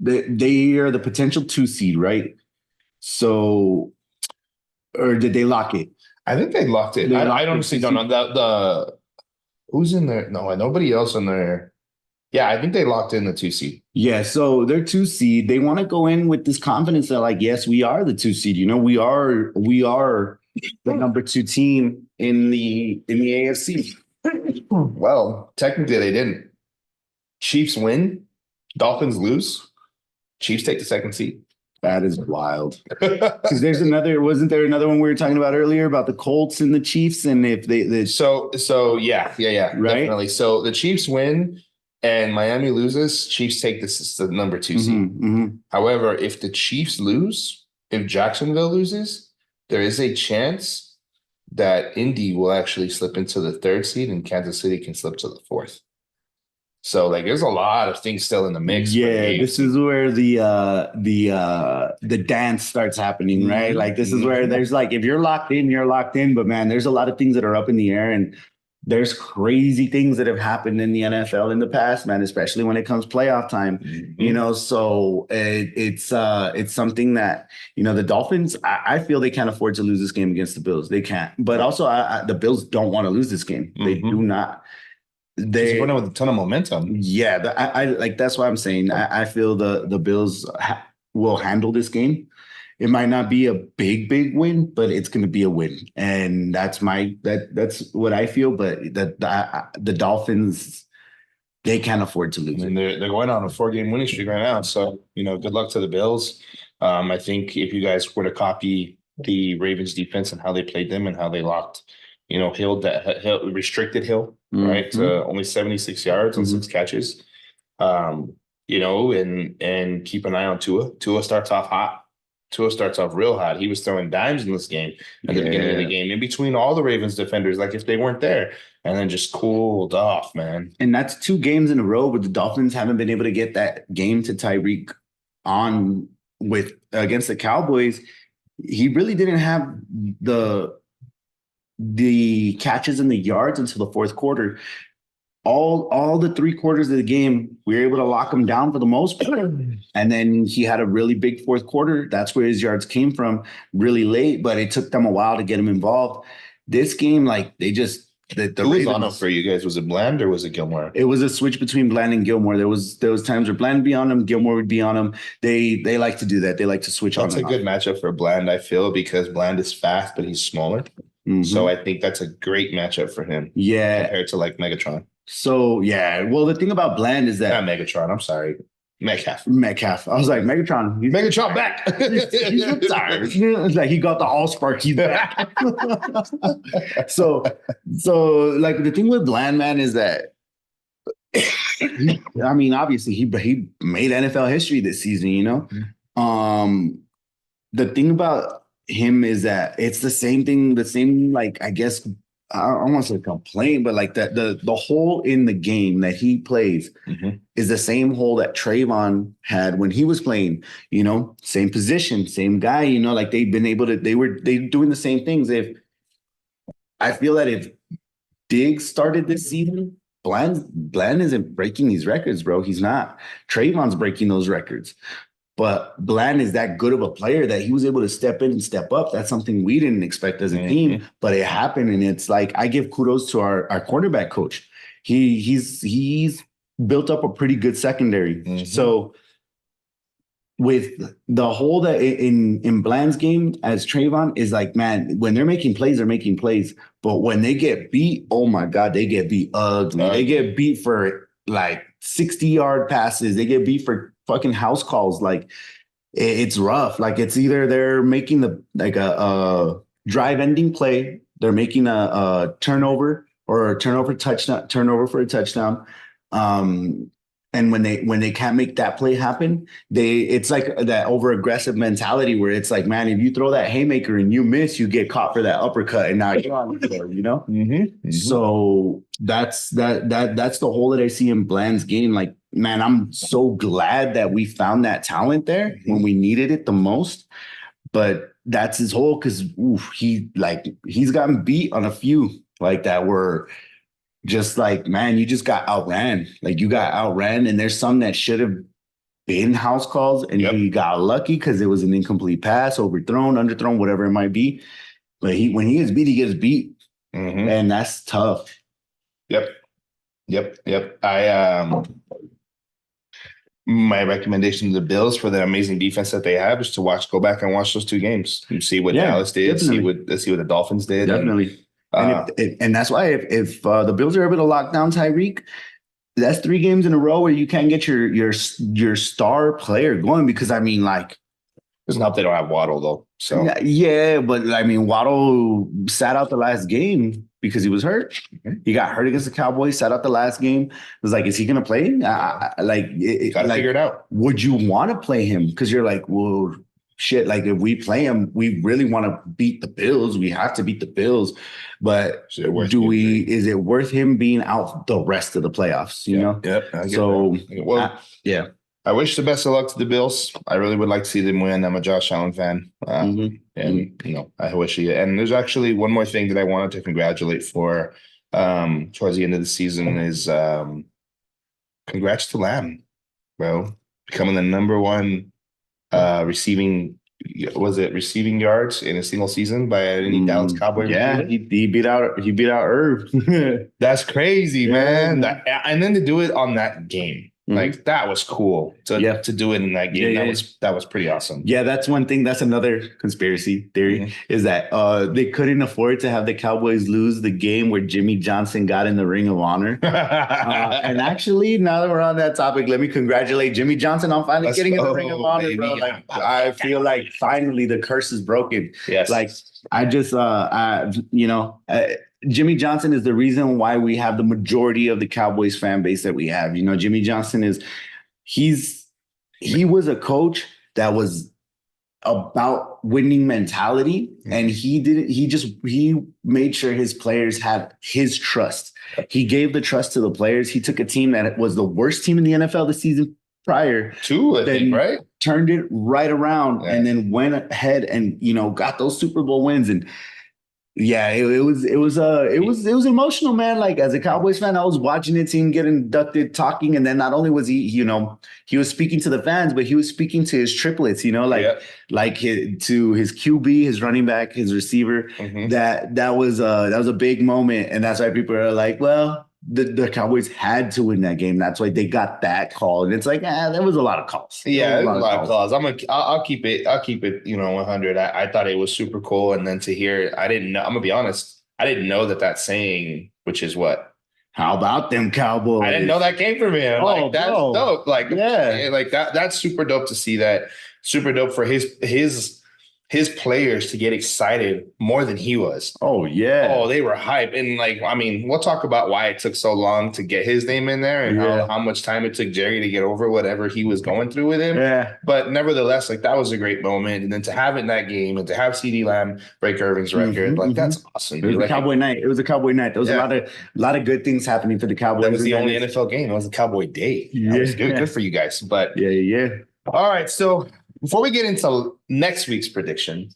they are the potential 2 seed, right? So, or did they lock it? I think they locked it. I honestly don't know. The who's in there? No, nobody else in there. Yeah, I think they locked in the 2 seed. Yeah, so they're 2 seed. They want to go in with this confidence that, like, yes, we are the 2 seed. We are the number 2 team in the AFC. Well, technically they didn't. Chiefs win, Dolphins lose. Chiefs take the second seed. That is wild. Because wasn't there another one we were talking about earlier about the Colts and the Chiefs, and if So yeah, right? definitely. So the Chiefs win and Miami loses, Chiefs take this is the number 2 seed. However, if the Chiefs lose, if Jacksonville loses, there is a chance that Indy will actually slip into the 3rd seed and Kansas City can slip to the 4th. So like there's a lot of things still in the mix. Yeah, this is where the dance starts happening, right? Like this is where there's like if you're locked in, you're locked in. But man, there's a lot of things that are up in the air, and there's crazy things that have happened in the NFL in the past, man, especially when it comes playoff time. You know, so it's something that, you know, the Dolphins, I feel they can't afford to lose this game against the Bills. They can't. But also the Bills don't want to lose this game. They do not. They're running with a ton of momentum. Yeah, I like that's why I'm saying I feel the Bills will handle this game. It might not be a big win, but it's going to be a win, and that's what I feel. But the Dolphins, they can't afford to lose. I mean, they're going on a 4-game winning streak right now, so you know, good luck to the Bills. I think if you guys were to copy the Ravens defense and how they played them and how they locked, you know, restricted Hill, right, to only 76 yards on 6 catches, you know, and keep an eye on Tua. Tua starts off hot. Tua starts off real hot. He was throwing dimes in this game at the beginning of the game, in between all the Ravens defenders, like if they weren't there, and then just cooled off, man. And that's 2 games in a row where the Dolphins haven't been able to get that game to Tyreek on with against the Cowboys. He really didn't have the catches and the yards until the 4th quarter. All the 3 quarters of the game, we were able to lock him down for the most part. And then he had a really big 4th quarter. That's where his yards came from, really late, but it took them a while to get him involved. This game, like they just the Who was Ravens, on it for you guys? Was it Bland or was it Gilmore? It was a switch between Bland and Gilmore. There was times where Bland would be on him, Gilmore would be on him. They like to do that. They like to switch on. That's a good matchup for Bland, I feel, because Bland is fast, but he's smaller. So I think that's a great matchup for him. Yeah. Compared to like Megatron. So yeah. Well, the thing about Bland is that not Megatron, I'm sorry. Metcalf. I was like, Megatron. Megatron back. He's retired. It's like he got the all spark. He's back. so like the thing with Bland, man, is that I mean, obviously he made NFL history this season, you know. The thing about him is that it's the same like I guess I don't want to say complaint, but like that the hole in the game that he plays is the same hole that Trayvon had when he was playing, you know, same position, same guy, you know, like they've been able to they doing the same things. If I feel that if Diggs started this season, Bland isn't breaking these records, bro. He's not. Trayvon's breaking those records. But Bland is that good of a player that he was able to step in and step up. That's something we didn't expect as a team, but it happened. And it's like, I give kudos to our quarterback coach. He's built up a pretty good secondary. So with the hole that in Bland's game as Trayvon is like, man, when they're making plays, they're making plays. But when they get beat, oh my God, they get beat ugly. They get beat for like 60-yard passes. They get beat for fucking house calls. Like it's rough. Like it's either they're making a drive ending play, they're making a turnover or a turnover for a touchdown. And when they can't make that play happen, it's like that over aggressive mentality where it's like, man, if you throw that haymaker and you miss, you get caught for that uppercut, and now you're on the floor, you know. So that's the hole that I see in Bland's game. Like, man, I'm so glad that we found that talent there when we needed it the most. But that's his hole because he's gotten beat on a few like that where. Just like, man, you just got outran. Like you got outran, and there's some that should have been house calls, and he got lucky because it was an incomplete pass, overthrown, underthrown, whatever it might be. But when he gets beat, and that's tough. Yep. My recommendation to the Bills for the amazing defense that they have is to go back and watch those two games and see what Yeah, Dallas did, definitely. see what the Dolphins did, Definitely. And uh, and that's why if the Bills are able to lock down Tyreek, that's 3 games in a row where you can't get your star player going because I mean like doesn't help they don't have Waddle though. So yeah, but I mean Waddle sat out the last game because he was hurt. He got hurt against the Cowboys, sat out the last game. It was like, is he gonna play? got to Like, figure it out. would you want to play him? Because you're like, well, shit. Like if we play him, we really want to beat the Bills. We have to beat the Bills. But Is it worth do we? it? Is it worth him being out the rest of the playoffs? You know. Yep. I get So that. Well, yeah. I wish the best of luck to the Bills. I really would like to see them win. I'm a Josh Allen fan. And you know, I wish he. And there's actually one more thing that I wanted to congratulate for towards the end of the season is congrats to Lamb, bro, becoming the number one receiving yards in a single season by any Dallas Cowboy Yeah, receiver? he beat out Irv. That's crazy, Yeah, man. man. And then to do it on that game. Like that was cool to do it in that game. That was pretty awesome. Yeah, that's one thing. That's another conspiracy theory is that they couldn't afford to have the Cowboys lose the game where Jimmy Johnson got in the Ring of Honor. And actually, now that we're on that topic, let me congratulate Jimmy Johnson on finally getting in the Ring of Honor, bro. Like, I feel like finally the curse is broken. Yes. Like I just, Jimmy Johnson is the reason why we have the majority of the Cowboys fan base that we have. You know, Jimmy Johnson he was a coach that was about winning mentality, and he made sure his players had his trust. He gave the trust to the players. He took a team that was the worst team in the NFL the season prior I think, right? Turned it right around and then went ahead and, got those Super Bowl wins. And yeah, it was emotional, man. Like as a Cowboys fan, I was watching the team get inducted, talking, and then not only was he was speaking to the fans, but he was speaking to his triplets, to his QB, his running back, his receiver. That was a big moment, and that's why people are like, well, the Cowboys had to win that game. That's why they got that call. And it's like, there was a lot of calls. Yeah, there's a lot of calls. I'll keep it, 100. I thought it was super cool. And then to hear, I didn't know, I'm gonna be honest, I didn't know that saying, which is what? How about them Cowboys? I didn't know that came from him. Like that's dope. Like, yeah, like that's super dope to see that. Super dope for his players to get excited more than he was. Oh, yeah. Oh, they were hype. And we'll talk about why it took so long to get his name in there and how much time it took Jerry to get over whatever he was going through with him. Yeah. But nevertheless, that was a great moment. And then to have it in that game and to have CeeDee Lamb break Irving's record, that's awesome. It was a Cowboy night. It was a Cowboy night. There was a lot of good things happening for the Cowboys. That was the only NFL game. It was a Cowboy day. That was good for you guys. But yeah. All right. So before we get into next week's prediction,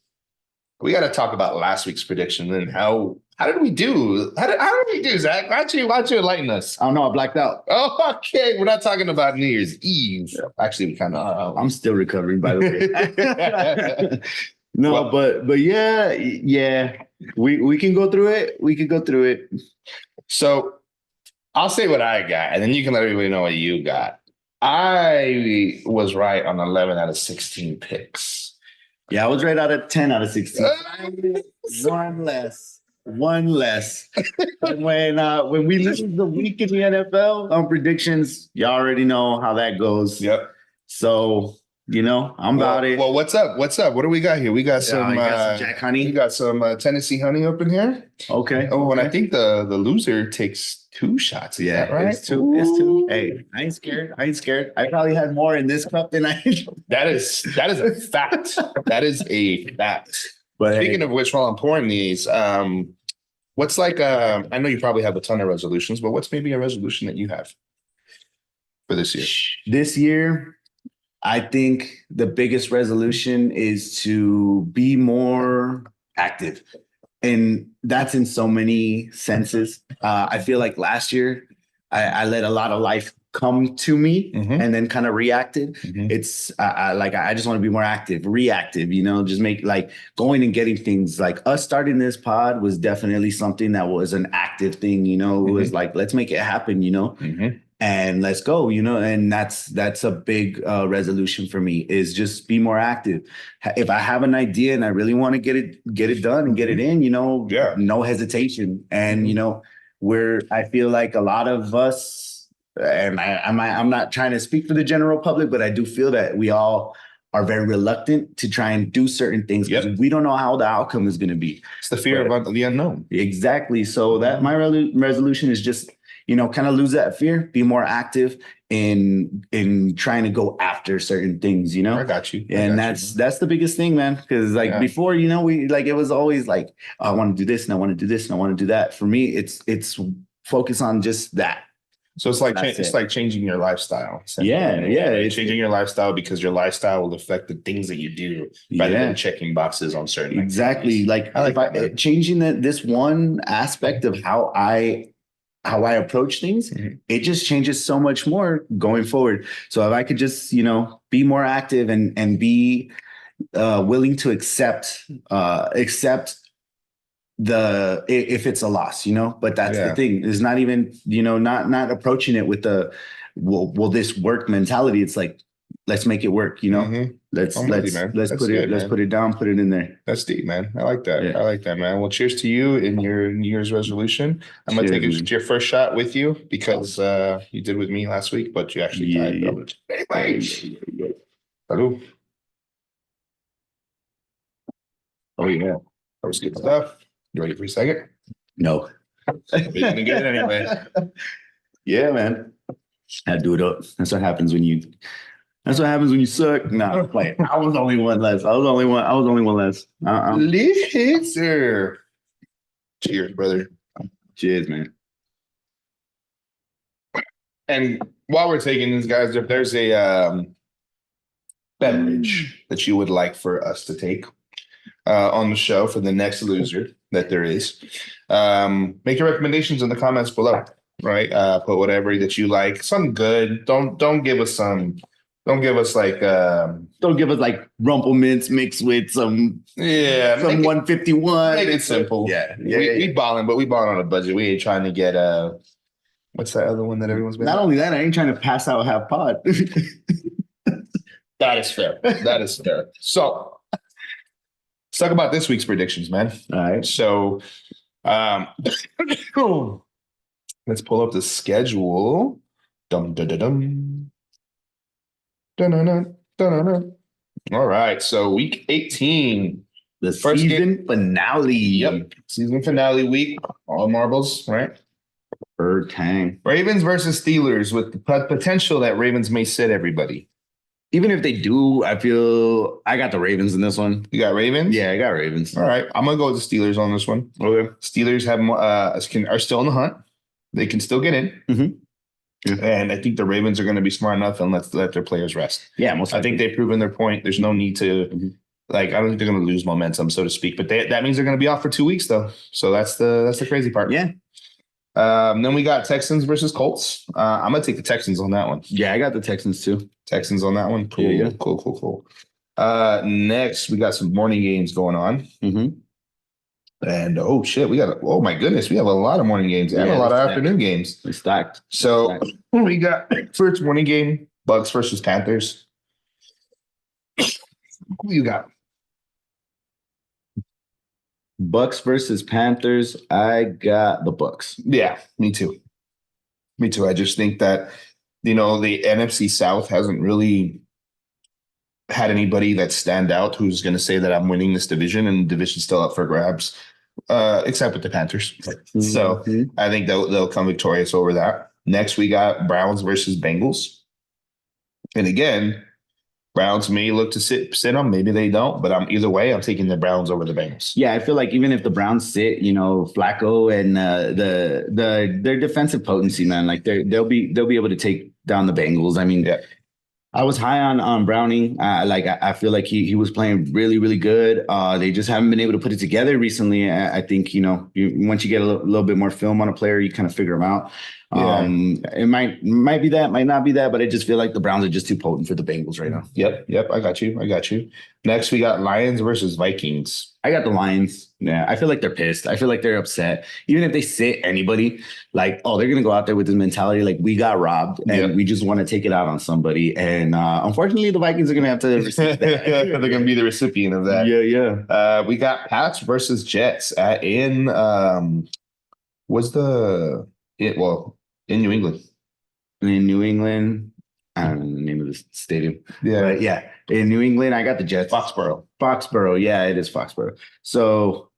we got to talk about last week's prediction and how did we do? How did we do, Zach? Why don't you enlighten us? I don't know. I blacked out. Oh, okay. We're not talking about New Year's Eve. Yeah. Actually, we kind of. I'm still recovering, by the way. No, but yeah. We can go through it. We can go through it. So I'll say what I got, and then you can let everybody know what you got. I was right on 11 out of 16 picks. Yeah, I was right out of 10 out of 16. One less. And when we lose the week in the NFL on predictions, you already know how that goes. Yep. So, I'm about it. Well, what's up? What do we got here? We got some Jack Honey. We got some Tennessee honey up in here. Okay. Oh, and I think the loser takes 2 shots. Is that right? It's two. Hey, I ain't scared. I probably had more in this cup than I. That is a fact. That is a fact. But speaking of which, while I'm pouring these, what's I know you probably have a ton of resolutions, but what's maybe a resolution that you have for this year? This year, I think the biggest resolution is to be more active. And that's in so many senses. I feel like last year I let a lot of life come to me and then kind of reacted. It's I just want to be more active, reactive, just make going and getting things. Like us starting this pod was definitely something that was an active thing, it was let's make it happen, and let's go, and that's a big resolution for me, is just be more active. If I have an idea and I really want to get it done and get it in, Yeah. no hesitation. And where I feel like a lot of us, and I'm not trying to speak for the general public, but I do feel that we all are very reluctant to try and do certain things because we don't know how the outcome is going to be. It's the fear of the unknown. Exactly. So that my resolution is just, kind of lose that fear, be more active in trying to go after certain things, I got you. And that's the biggest thing, man. Because before, we it was always like, I want to do this and I want to do this and I want to do that. For me, it's focus on just that. So it's like changing your lifestyle. Yeah. Changing your lifestyle, because your lifestyle will affect the things that you do rather than checking boxes on certain activities. Like changing this one aspect of how I approach things, it just changes so much more going forward. So if I could just, be more active and be willing to accept if it's a loss, but that's the thing, is not even, not approaching it with the, will this work mentality. It's like, let's make it work, let's put it down, put it in there. That's deep, man. I like that. Yeah. I like that, man. Well, cheers to you in your New Year's resolution. I'm going to take your first shot with you, because you did with me last week, but you actually tied. Salud. Oh yeah. That was good stuff. You ready for a second? No. We're gonna get it anyway. Yeah, man. I do it up. That's what happens when you suck. Nah, wait. I was only one less. I was only one less. Sir. Cheers, brother. Cheers, man. And while we're taking these, guys, if there's a beverage that you would like for us to take on the show for the next loser that there is, make your recommendations in the comments below. Right, put whatever that you like. Some good. Don't give us some. Don't give us like. Don't give us like Rumple Mints mixed with some. Yeah, some 151. Make it simple. Yeah. We balling, but we balling on a budget. We ain't trying to get what's that other one that everyone's been? Not only that, I ain't trying to pass out half pod. That is fair. That is fair. So let's talk about this week's predictions, man. All right. So, let's pull up the schedule. Dum dum dum dum. Dun-dun-dun. All right. So week 18. The season finale. Yep. Season finale week. All marbles, right? Bird Tang. Ravens versus Steelers, with the potential that Ravens may sit everybody. Even if they do, I feel I got the Ravens in this one. You got Ravens? Yeah, I got Ravens. All right. I'm going to go with the Steelers on this one. Okay. Steelers are still in the hunt. They can still get in. Mm-hmm. Yeah. And I think the Ravens are going to be smart enough and let their players rest. Yeah, I think they've proven their point. There's no need to, I don't think they're going to lose momentum, so to speak. But that means they're going to be off for 2 weeks, though. So that's the crazy part. Yeah. Then we got Texans versus Colts. I'm going to take the Texans on that one. Yeah, I got the Texans too. Texans on that one. Cool. Yeah. Cool. Next, we got some morning games going on. Mm-hmm. And oh my goodness, we have a lot of morning games and a lot of afternoon games. It's stacked. So we got first morning game, Bucks versus Panthers. Who you got? Bucks versus Panthers. I got the Bucks. Yeah, me too. I just think that, the NFC South hasn't really had anybody that stand out who's going to say that I'm winning this division, and the division's still up for grabs, except with the Panthers. Mm-hmm. So I think they'll come victorious over that. Next, we got Browns versus Bengals. And again, Browns may look to sit them. Maybe they don't. But either way, I'm taking the Browns over the Bengals. Yeah, I feel like even if the Browns sit, Flacco and their defensive potency, man, like they'll be able to take down the Bengals. I mean, yeah. I was high on Browning. I feel like he was playing really, really good. They just haven't been able to put it together recently. I think, once you get a little bit more film on a player, you kind of figure them out. Yeah. It might be that, might not be that, but I just feel like the Browns are just too potent for the Bengals right now. Yep. I got you. Next, we got Lions versus Vikings. I got the Lions. Yeah, I feel like they're pissed. I feel like they're upset. Even if they sit anybody, like, oh, they're gonna go out there with this mentality, like we got robbed and we just want to take it out on somebody. And unfortunately, the Vikings are gonna have to receive that. They're gonna be the recipient of that. Yeah. We got Pats versus Jets in was the it well in New England. In New England, I don't know the name of the stadium. Yeah. But yeah, in New England, I got the Jets. Foxborough. Yeah, it is Foxborough. So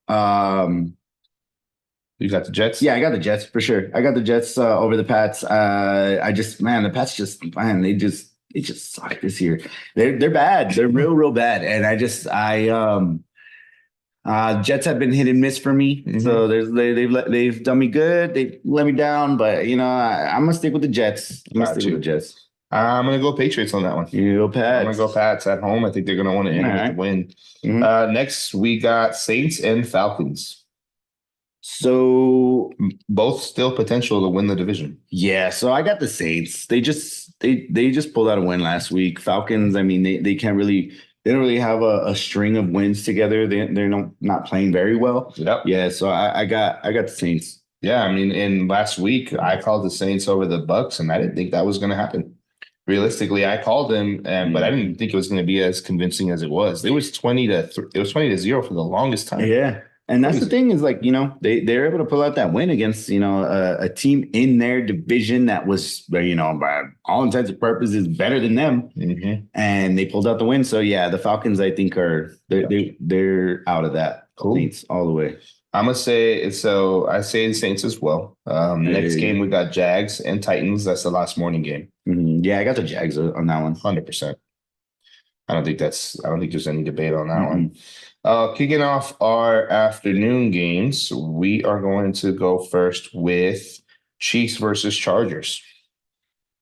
you got the Jets? Yeah, I got the Jets for sure. I got the Jets over the Pats. The Pats they just suck this year. They're bad. They're real bad. And Jets have been hit and miss for me. Mm-hmm. So they've done me good. They let me down, but I'm gonna stick with the Jets. I'm gonna go Patriots on that one. You go Pats. I'm gonna go Pats at home. I think they're gonna want to end with the win. Mm-hmm. Next, we got Saints and Falcons. So both still potential to win the division. Yeah, so I got the Saints. They just pulled out a win last week. Falcons, I mean, they don't really have a string of wins together. They're not playing very well. Yep. Yeah, so I got the Saints. Yeah, I mean, in last week I called the Saints over the Bucks, and I didn't think that was going to happen. Realistically, I called them, but I didn't think it was going to be as convincing as it was. It was 20-0 for the longest time. Yeah. And that's the thing is like, they're able to pull out that win against, a team in their division that was, by all intents and purposes better than them. Mm-hmm. And they pulled out the win. So yeah, the Falcons, I think they're out of that. Cool. Saints all the way. I'm going to say, so I say the Saints as well. Next game, we got Jags and Titans. That's the last morning game. Mm-hmm. Yeah, I got the Jags on that one. 100%. I don't think there's any debate on that one. Kicking off our afternoon games, we are going to go first with Chiefs versus Chargers.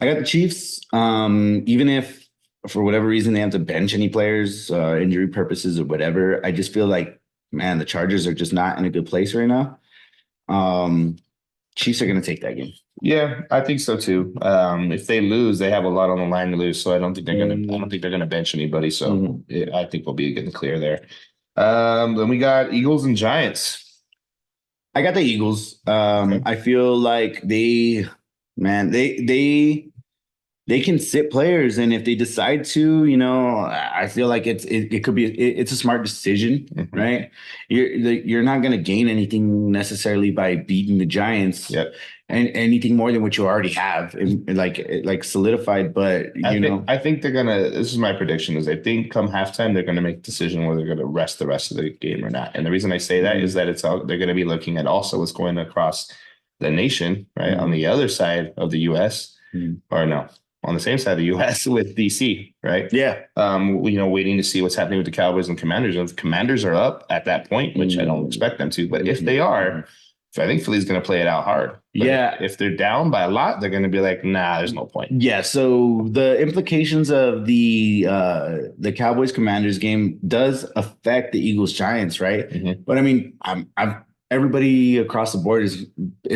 I got the Chiefs. Even if for whatever reason they have to bench any players, injury purposes or whatever, I just feel like, man, the Chargers are just not in a good place right now. Chiefs are going to take that game. Yeah, I think so too. If they lose, they have a lot on the line to lose, so I don't think they're going to bench anybody. So I think we'll be getting clear there. Then we got Eagles and Giants. I got the Eagles. Okay. I feel like they can sit players, and if they decide to, I feel like it could be it's a smart decision, right? You're not going to gain anything necessarily by beating the Giants, and anything more than what you already have, like solidified. But I think they're gonna. This is my prediction: is I think come halftime they're gonna make a decision whether they're gonna rest the rest of the game or not. And the reason I say that is that they're gonna be looking at also what's going across the nation, right, on the other side of the U.S. Or no. On the same side of the U.S. with DC, right? Yeah. Waiting to see what's happening with the Cowboys and Commanders. And if the Commanders are up at that point, which I don't expect them to, but if they are, I think Philly's going to play it out hard. But if they're down by a lot, they're going to be like, nah, there's no point. Yeah. So the implications of the Cowboys Commanders game does affect the Eagles Giants, right? Mm-hmm. But I mean, everybody across the board is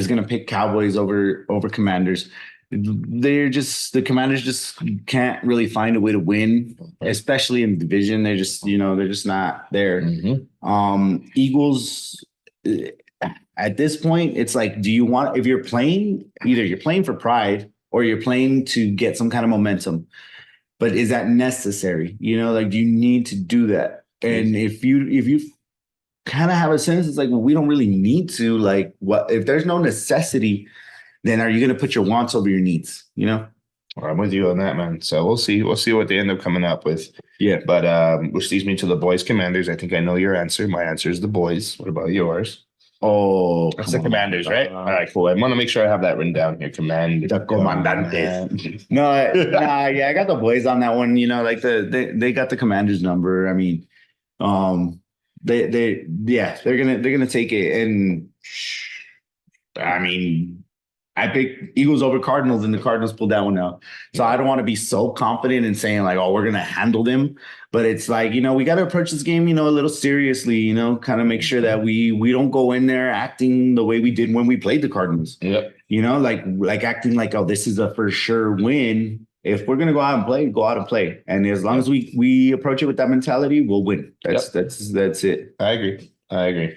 going to pick Cowboys over Commanders. The Commanders just can't really find a way to win, especially in the division. They're just not there. Mm-hmm. Eagles, at this point, it's like, if you're playing, either you're playing for pride or you're playing to get some kind of momentum, but is that necessary? Do you need to do that? And if you kind of have a sense, it's like, well, we don't really need to, like, what if there's no necessity, then are you going to put your wants over your needs? I'm with you on that, man. So we'll see what they end up coming up with. Yeah. But which leads me to the boys Commanders. I think I know your answer. My answer is the boys. What about yours? Oh, that's the Commanders, right? All right, cool. I want to make sure I have that written down here. The Comandantes. Yeah, I got the boys on that one. Like they got the Commanders number. I mean, they're gonna take it, and I mean, I picked Eagles over Cardinals, and the Cardinals pulled that one out. So I don't want to be so confident in saying like, oh, we're going to handle them. But it's like, we got to approach this game, a little seriously, kind of make sure that we don't go in there acting the way we did when we played the Cardinals. Yep. like acting like, oh, this is a for sure win. If we're gonna go out and play, go out and play. And as long Yep. as we approach it with that mentality, we'll win. That's Yep. that's it. I agree. I agree.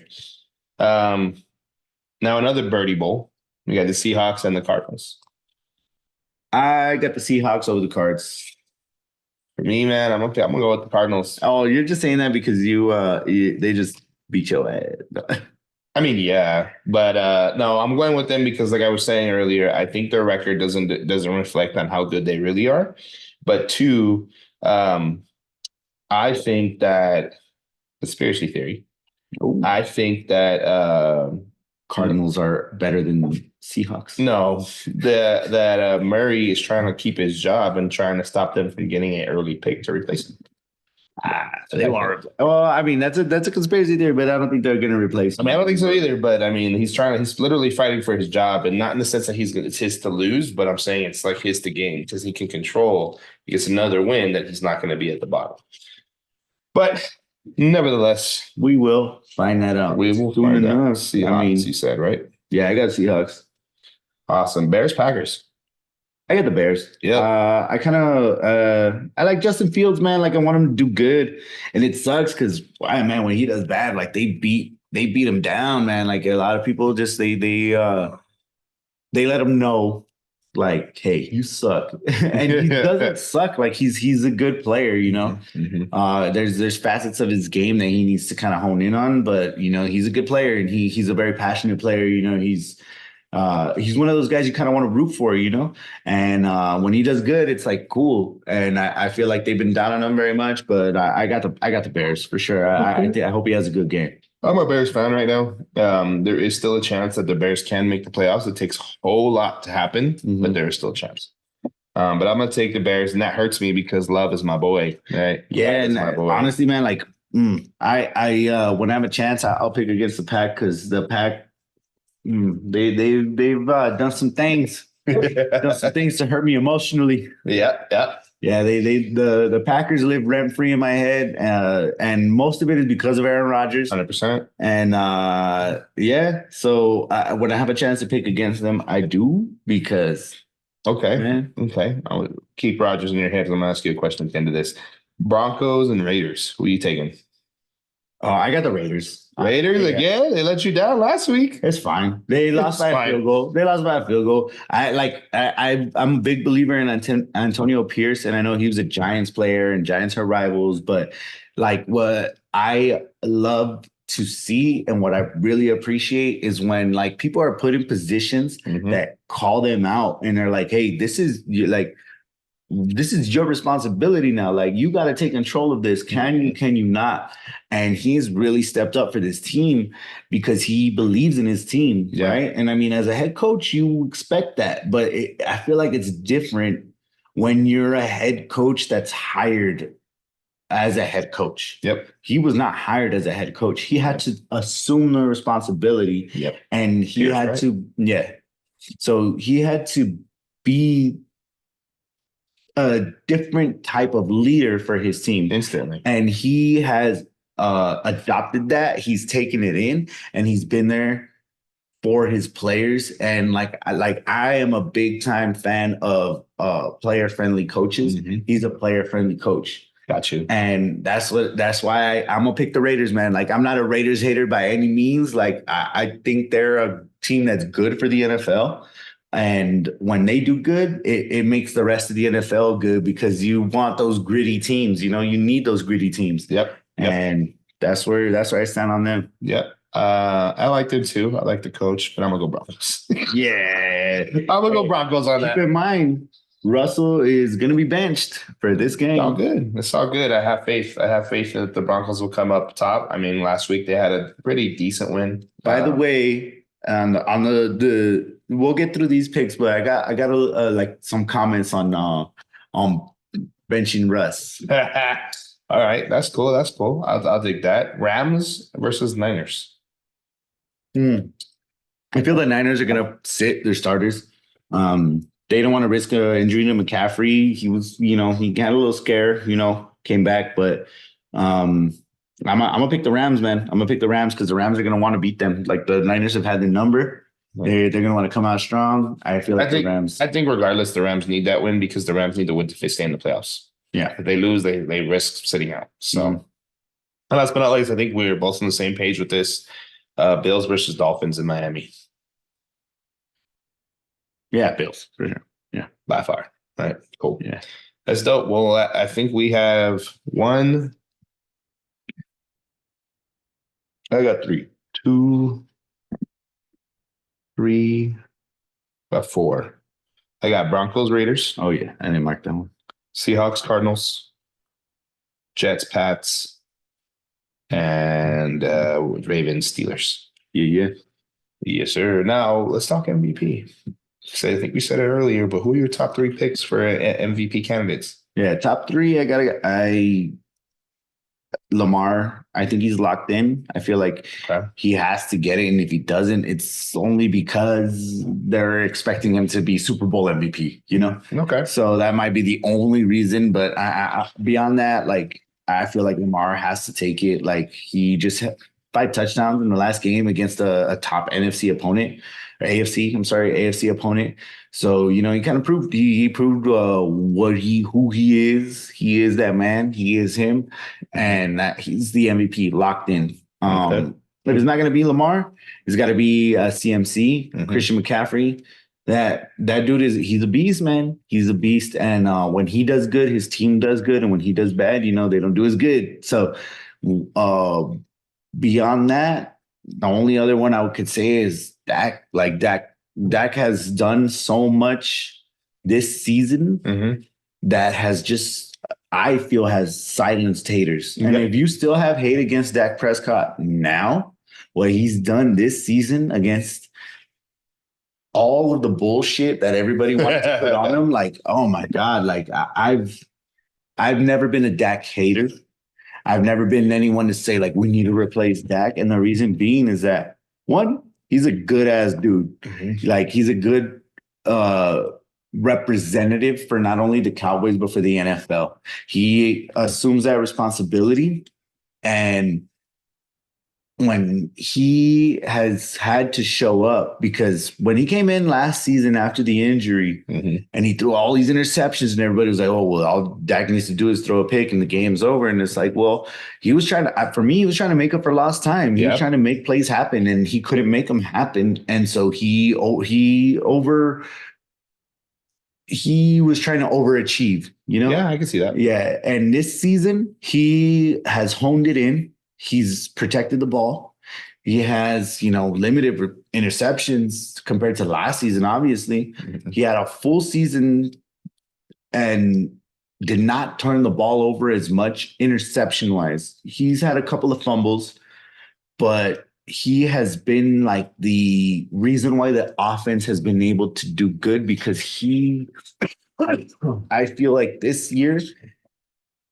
Um, Now another birdie bowl. We got the Seahawks and the Cardinals. I got the Seahawks over the Cards. For me, man, I'm okay. I'm gonna go with the Cardinals. Oh, you're just saying that because they just beat your ass. I mean, yeah, but no, I'm going with them because, like I was saying earlier, I think their record doesn't reflect on how good they really are. But two, um, I think that conspiracy theory. Oh, I think that Cardinals are better than Seahawks. no, that Murray is trying to keep his job and trying to stop them from getting an early pick to replace him. So they won't. Well, I mean, that's a conspiracy theory, but I don't think they're going to replace. I mean, I don't think so either. But I mean, he's literally fighting for his job, and not in the sense that it's his to lose, but I'm saying it's like his to gain because he can control. He gets another win that he's not going to be at the bottom. But nevertheless, We will find that out. we will soon find out. enough. Seahawks, I mean, you said, right? yeah, I got Seahawks. Awesome. Bears, Packers. I got the Bears. Yeah. I like Justin Fields, man. Like I want him to do good, and it sucks because man, when he does bad, like they beat him down, man. Like a lot of people just they let him know, like, hey, you suck, and he doesn't suck. Like he's a good player, you know. There's facets of his game that he needs to kind of hone in on, but he's a good player, and he's a very passionate player. He's one of those guys you kind of want to root for, and when he does good, it's like cool. And I feel like they've been down on him very much, but I got the Bears for sure. I hope he has a good game. I'm a Bears fan right now. There is still a chance that the Bears can make the playoffs. It takes a whole lot to happen, but there is still a chance. But I'm gonna take the Bears, and that hurts me because Love is my boy. Right? Yeah, Love is and my boy. honestly, man, like I when I have a chance, I'll pick against the Pack because the Pack they've done some things, done some things to hurt me emotionally. Yeah, yeah. Yeah, the Packers live rent free in my head, and most of it is because of Aaron Rodgers. 100%. And yeah, so when I have a chance to pick against them, I do because Okay. man, Okay. I'll keep Rodgers in your head. I'm gonna ask you a question at the end of this. Broncos and Raiders. Who are you taking? oh, I got the Raiders. Raiders Yeah. again? They let you down last week. It's fine. They lost by a field goal. They lost by a field goal. I'm a big believer in Antonio Pierce, and I know he was a Giants player, and Giants are rivals. But like what I love to see and what I really appreciate is when like people are put in positions that call them out, and they're like, "Hey, this is your responsibility now. Like you got to take control of this. Can you not?" And he's really stepped up for this team because he believes in his team, right? And I mean, as a head coach, you expect that, but I feel like it's different when you're a head coach that's hired as a head coach. Yep. He was not hired as a head coach. He had to assume the responsibility. Yep. And he had to, So he had to be a different type of leader for his team instantly. And he has adopted that. He's taken it in and he's been there for his players. And I am a big time fan of player friendly coaches. He's a player friendly coach. Got you. And that's why I'm gonna pick the Raiders, man. Like I'm not a Raiders hater by any means. Like I think they're a team that's good for the NFL. And when they do good, it makes the rest of the NFL good because you want those gritty teams. You need those gritty teams. Yep. And that's where I stand on them. Yep. I like them too. I like the coach, but I'm gonna go Broncos. Yeah. I'm gonna go Broncos on that. Keep in mind, Russell is gonna be benched for this game. It's all good. It's all good. I have faith. I have faith that the Broncos will come up top. I mean, last week they had a pretty decent win. By the way, on the we'll get through these picks, but I got like some comments on benching Russ. All right, that's cool. That's cool. I'll dig that. Rams versus Niners. I feel the Niners are gonna sit their starters. They don't want to risk an injury to McCaffrey. He was, he had a little scare, came back, but I'm gonna pick the Rams, man. I'm gonna pick the Rams because the Rams are gonna want to beat them. Like the Niners have had the number, They're gonna want to come out strong. I feel like the Rams. I think regardless, the Rams need that win because the Rams need to win to stay in the playoffs. Yeah. If they lose, they risk sitting out. So, and last but not least, I think we're both on the same page with this. Bills versus Dolphins in Miami. Yeah, Bills for sure. Yeah, by far. All right, cool. Yeah, that's dope. Well, I think we have one. I got three, two, three, about four. I got Broncos, Raiders. Oh yeah, I didn't mark that one. Seahawks, Cardinals, Jets, Pats, and Ravens, Steelers. Yeah. Yes, sir. Now let's talk MVP. So I think we said it earlier, but who are your top three picks for MVP candidates? Yeah, top three. Lamar, I think he's locked in. I feel like he has to get it. And if he doesn't, it's only because they're expecting him to be Super Bowl MVP, you know? Okay. So that might be the only reason. But beyond that, like, I feel like Lamar has to take it. Like, he just had 5 touchdowns in the last game against a top NFC opponent. Or AFC opponent. So, you know, he kind of proved he proved who he is. He is that man. He is him, and that he's the MVP locked in. If it's not going to be Lamar, it's got to be CMC, Christian McCaffrey. That dude he's a beast, man. He's a beast, and when he does good, his team does good, and when he does bad, you know, they don't do as good. So, beyond that. The only other one I could say is Dak. Like Dak has done so much this season that has just, I feel, has silenced haters. And if you still have hate against Dak Prescott now, what he's done this season against all of the bullshit that everybody wants to put on him, like, oh my God, like I've never been a Dak hater. I've never been anyone to say, like, we need to replace Dak. And the reason being is that, one, he's a good-ass dude. Like, he's a good representative for not only the Cowboys, but for the NFL. He assumes that responsibility. And when he has had to show up, because when he came in last season after the injury and he threw all these interceptions and everybody was like, oh, well, all Dak needs to do is throw a pick and the game's over. And it's like, well, he was trying to, for me, he was trying to make up for lost time. He was trying to make plays happen and he couldn't make them happen. And so he was trying to overachieve, you know? Yeah, I can see that. Yeah. And this season, he has honed it in. He's protected the ball. He has, you know, limited interceptions compared to last season, obviously. He had a full season and did not turn the ball over as much interception-wise. He's had a couple of fumbles, but he has been like the reason why the offense has been able to do good because I feel like this year,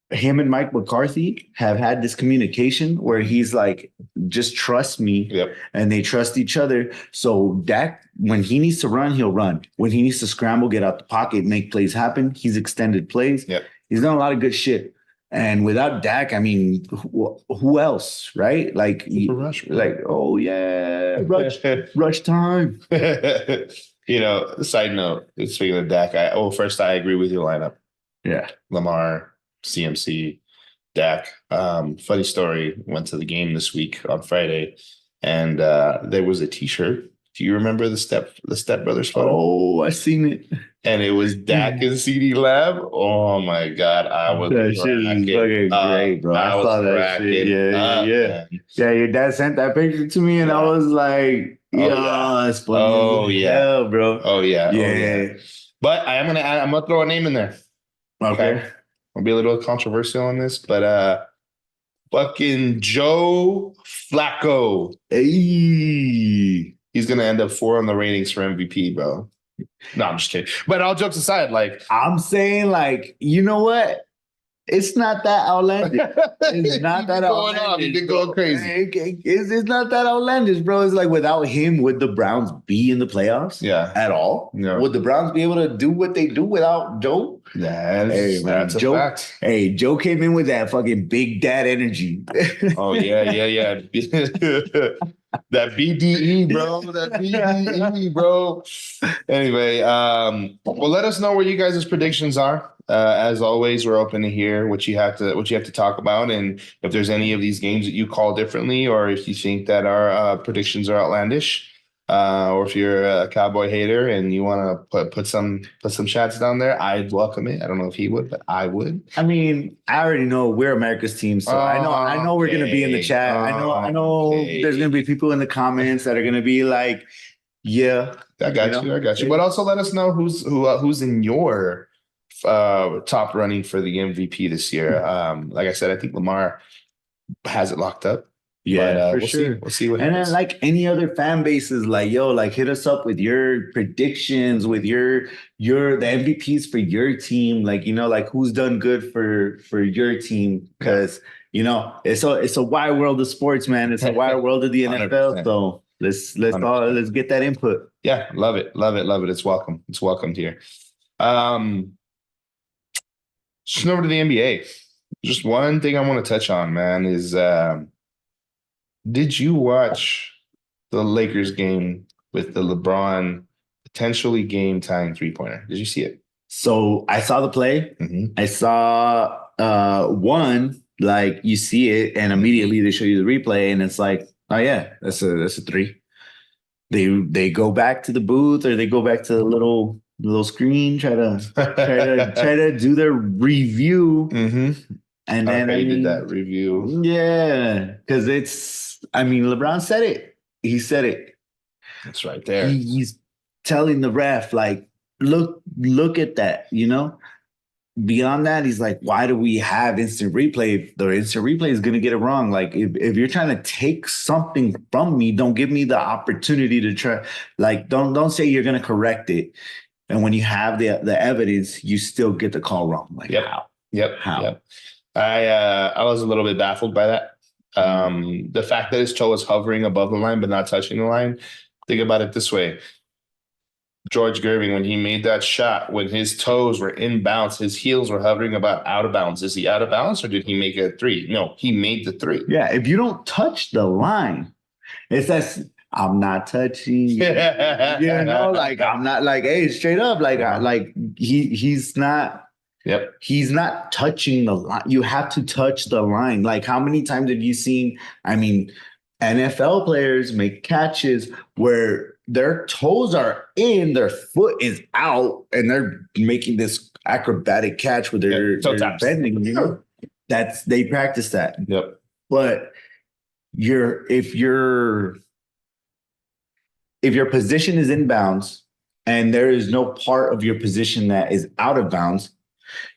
him and Mike McCarthy have had this communication where he's like, just trust me. And they trust each other. So Dak, when he needs to run, he'll run. When he needs to scramble, get out the pocket, make plays happen, he's extended plays. He's done a lot of good shit. And without Dak, I mean, who else, right? Like, rush, oh yeah, rush time. You know, side note, speaking of Dak, first I agree with your lineup. Yeah. Lamar, CMC, Dak. Funny story, went to the game this week on Friday and there was a t-shirt. Do you remember the Step Brothers photo? Oh, I seen it. And it was Dak and CD Lamb. Oh my God, I was that shit is fucking great, bro. I saw that shit. Yeah. Your dad sent that picture to me, and I was like, it's funny. Hell, bro. Oh yeah. But I'm gonna throw a name in there. Okay. I'll be a little controversial on this, but fucking Joe Flacco. Hey. He's gonna end up 4 on the ratings for MVP, bro. No, I'm just kidding. But all jokes aside, like I'm saying, like, you know what? It's not that outlandish. It's not that outlandish. You've been going crazy. It's not that outlandish, bro. It's like without him, would the Browns be in the playoffs? At all? No. Would the Browns be able to do what they do without Joe? That's a fact. Hey, Joe came in with that fucking big dad energy. Oh yeah. That BDE, bro. That BDE, bro. Anyway, well, let us know what you guys' predictions are. As always, we're open to hear what you have to talk about, and if there's any of these games that you call differently, or if you think that our predictions are outlandish, or if you're a Cowboy hater and you want to put some chats down there, I'd welcome it. I don't know if he would, but I would. I mean, I already know we're America's team, so I know we're gonna be in the chat. I know there's gonna be people in the comments that are gonna be like, yeah, I got you. I got you. But also let us know who's in your top running for the MVP this year. Like I said, I think Lamar has it locked up. Yeah, But for we'll sure. see. We'll see what And then happens. like any other fan bases, like yo, like hit us up with your predictions, with your the MVPs for your team, like like who's done good for your team, Yeah. because it's a wide world of sports, man. It's a wide world of the NFL. 100%. So let's all 100%. let's get that input. Yeah, love it, love it, love it. It's welcome. It's welcomed here. Um, just over to the NBA. Just one thing I want to touch on, man, is did you watch the Lakers game with the LeBron potentially game tying 3-pointer? Did you see it? So I saw the play. Mm-hmm. I saw one, like you see it, and immediately they show you the replay, and it's like, oh yeah, that's a three. They go back to the booth, or they go back to the little screen, try to do their review, Mm-hmm. and I then hated that review. yeah, because LeBron said it. He said it. It's right there. He's telling the ref, like, look at that, Beyond that, he's like, why do we have instant replay? The instant replay is going to get it wrong. Like, if you're trying to take something from me, don't give me the opportunity to try. Like, don't say you're going to correct it. And when you have the evidence, you still get the call wrong. Like, Yep. how? Yep. How? Yep. I was a little bit baffled by that. The fact that his toe was hovering above the line but not touching the line. Think about it this way. George Gerving, when he made that shot, when his toes were in bounds, his heels were hovering about out of bounds. Is he out of bounds or did he make a three? No, he made the three. Yeah, if you don't touch the line, it says I'm not touching. Like I'm not like, hey, straight up, like he's not. Yep. He's not touching the line. You have to touch the line. Like, how many times have you seen? I mean, NFL players make catches where their toes are in, their foot is out, and they're making this acrobatic catch with their bending. They practice that. Yep. But if your position is in bounds and there is no part of your position that is out of bounds,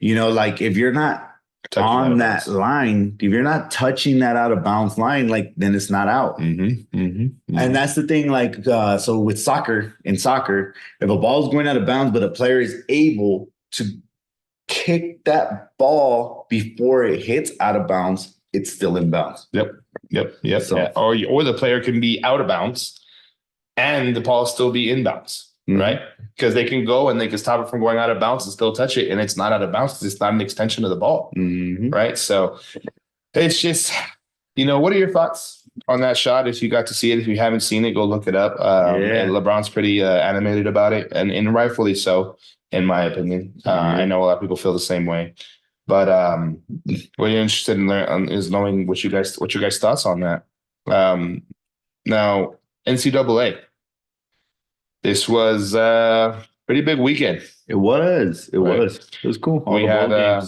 like if you're not on that line, if you're not touching that out of bounds line, like then it's not out. Mm-hmm, mm-hmm, mm-hmm. And that's the thing. Like so with soccer, if a ball is going out of bounds, but a player is able to kick that ball before it hits out of bounds, it's still in bounds. Yep. So, yeah. Or the player can be out of bounds and the ball still be in bounds. Mm-hmm. Right? Because they can go and they can stop it from going out of bounds and still touch it, and it's not out of bounds because it's not an extension of the ball. Mm-hmm. Right? So it's just, what are your thoughts on that shot? If you got to see it, if you haven't seen it, go look it up. And LeBron's pretty animated about it, and rightfully so, in my opinion. I know a lot of people feel the same way. But what you're interested in is knowing what your guys' thoughts on that. Now, NCAA. This was a pretty big weekend. It was. It was cool. We had a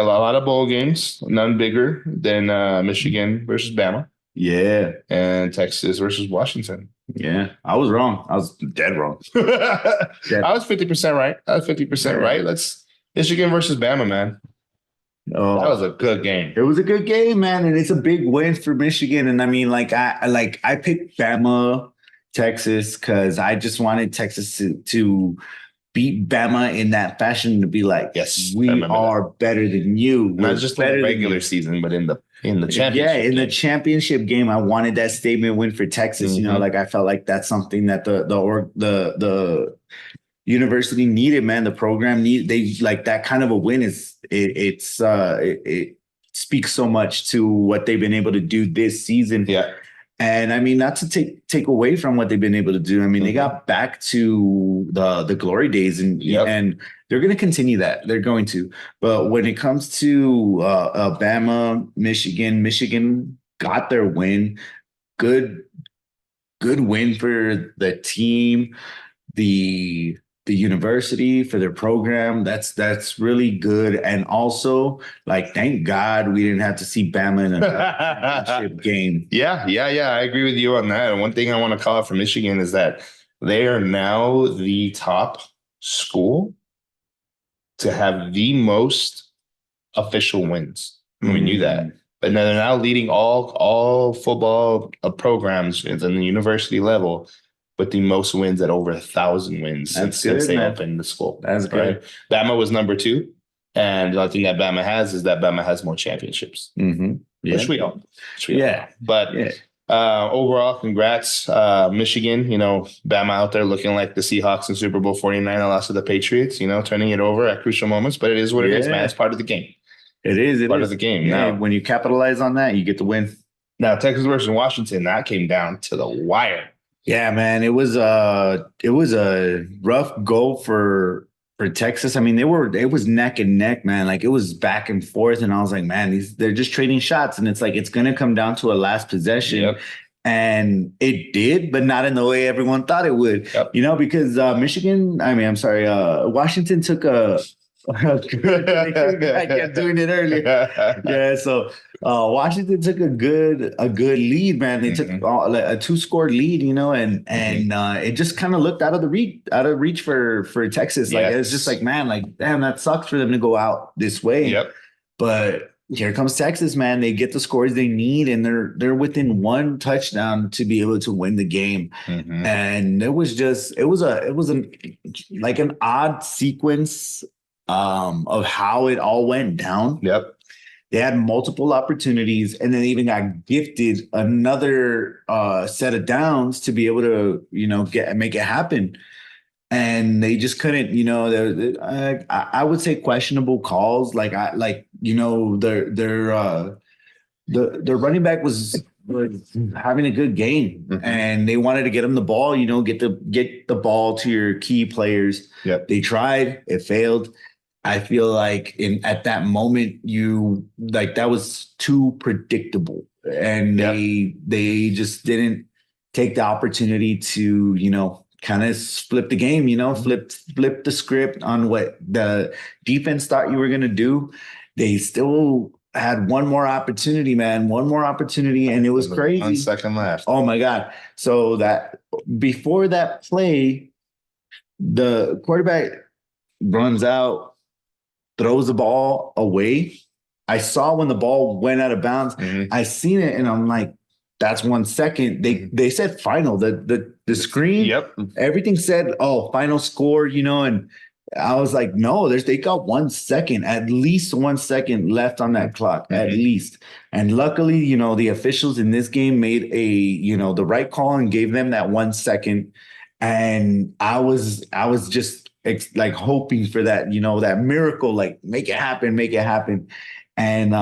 lot of bowl games, none bigger than Michigan versus Bama. Yeah. And Texas versus Washington. Yeah. I was wrong. I was dead wrong. I was 50% right. Right. Michigan versus Bama, man. Oh, that was a good game. It was a good game, man, and it's a big win for Michigan. And I mean, I picked Bama, Texas, because I just wanted Texas to beat Bama in that fashion, to be like, yes, we are better than you. Not just in the regular season, but in the championship. Yeah, in the championship game, I wanted that statement win for Texas. Mm-hmm. I felt like that's something that the university needed, man. The program they like that kind of a win it speaks so much to what they've been able to do this season. Yeah. And I mean, not to take away from what they've been able to do. I mean, they got back to the glory days, and they're going to continue that. They're going to. But when it comes to Alabama, Michigan got their win. Good good win for the team, the university, for their program. That's really good. And also, like, thank God we didn't have to see Bama in a championship game. Yeah. I agree with you on that. And one thing I want to call out for Michigan is that they are now the top school to have the most official wins. We knew that. But now they're now leading all football programs at the university level with the most wins at over 1,000 wins since they opened the school. That's good. Right? Bama was number 2. And the only thing that Bama has is that Bama has more championships. Yeah. Which we all. Yeah. But overall, congrats, Michigan. You know, Bama out there looking like the Seahawks in Super Bowl 49 that lost to the Patriots, you know, turning it over at crucial moments. But it is what it is, man. It's part of the game. It is. Part of the game. Yeah, Now, when you capitalize on that, you get the win. Now, Texas versus Washington, that came down to the wire. Yeah, man. It was a rough go for Texas. I mean, it was neck and neck, man. Like, it was back and forth, and I was like, man, they're just trading shots, and it's like it's gonna come down to a last possession. Yep. And it did, but not in the way everyone thought it would. Yep. You know, because Washington took a good. I kept doing it earlier. Yeah, so Washington took a good lead, man. They took a 2-score lead, you know, and it just kind of looked out of reach for Texas. Like, it's just like, man, like, damn, that sucks for them to go out this way. Yep. But here comes Texas, man. They get the scores they need, and they're within one touchdown to be able to win the game. And it was like an odd sequence of how it all went down. Yep. They had multiple opportunities, and then they even got gifted another set of downs to be able to, you know, make it happen. And they just couldn't, you know. I would say questionable calls. The running back was having a good game, and they wanted to get him the ball. You know, get the ball to your key players. Yep. They tried, it failed. I feel like at that moment, that was too predictable, and they just didn't take the opportunity to, you know, kind of flip the game, you know, flip the script on what the defense thought you were going to do. They still had one more opportunity, man, and it was crazy. 1 second left. Oh my God. So that before that play, the quarterback runs out, throws the ball away. I saw when the ball went out of bounds. I seen it, and I'm like, that's 1 second. They said final. The screen. Yep. Everything said, oh, final score, you know, and I was like, no, they got 1 second, at least 1 second left on that clock, at least. And luckily, you know, the officials in this game made the right call and gave them that 1 second. And I was just like hoping for that, you know, that miracle, like make it happen. And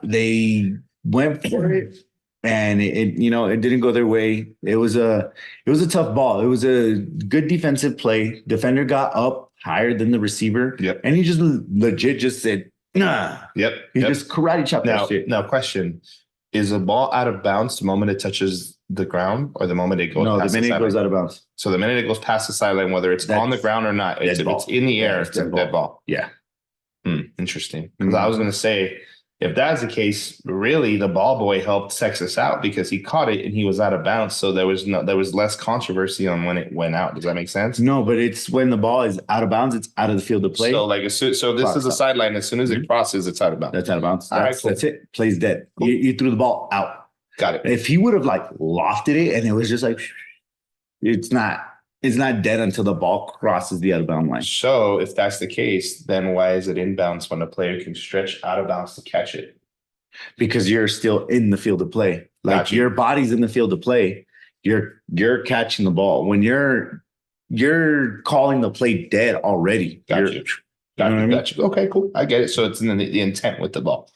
they went for it, and it didn't go their way. It was a tough ball. It was a good defensive play. Defender got up higher than the receiver. Yep. And he just legit just said, nah. Yep. He just karate chopped that shit. Now, question. Is a ball out of bounds the moment it touches the ground, or the moment it goes past the sideline? The minute it goes out of bounds. So the minute it goes past the sideline, whether it's on the ground or not, it's in the air, it's a dead ball. Yeah. Interesting. Because I was going to say, if that's the case, really the ball boy helped Texas out because he caught it and he was out of bounds. So there was less controversy on when it went out. Does that make sense? No, but it's when the ball is out of bounds, it's out of the field of play. So this is a sideline. As soon as it crosses, it's out of bounds. That's out of bounds. All right, cool. That's it. Play's dead. Cool. You threw the ball out. Got it. If he would have like lofted it and it was just like, it's not dead until the ball crosses the out of bound line. So if that's the case, then why is it inbounds when a player can stretch out of bounds to catch it? Because you're still in the field of play. Like, your body's in the field of play. You're catching the ball. When you're calling the play dead already. Got you. Okay, cool. I get it. So it's in the intent with the ball.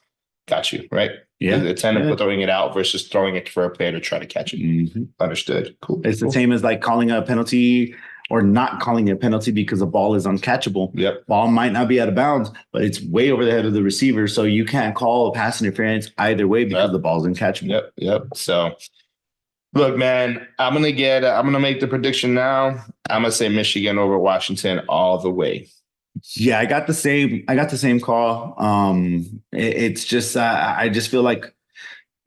Got you. Right. Yeah. The intent of throwing it out versus throwing it for a player to try to catch it. Understood. Cool. It's the same as like calling a penalty or not calling a penalty because the ball is uncatchable. Yep. Ball might not be out of bounds, but it's way over the head of the receiver. So you can't call a pass interference either way because the ball's uncatchable. Yep. So look, man, I'm gonna make the prediction now. I'm gonna say Michigan over Washington all the way. Yeah, I got the same call. It's just I just feel like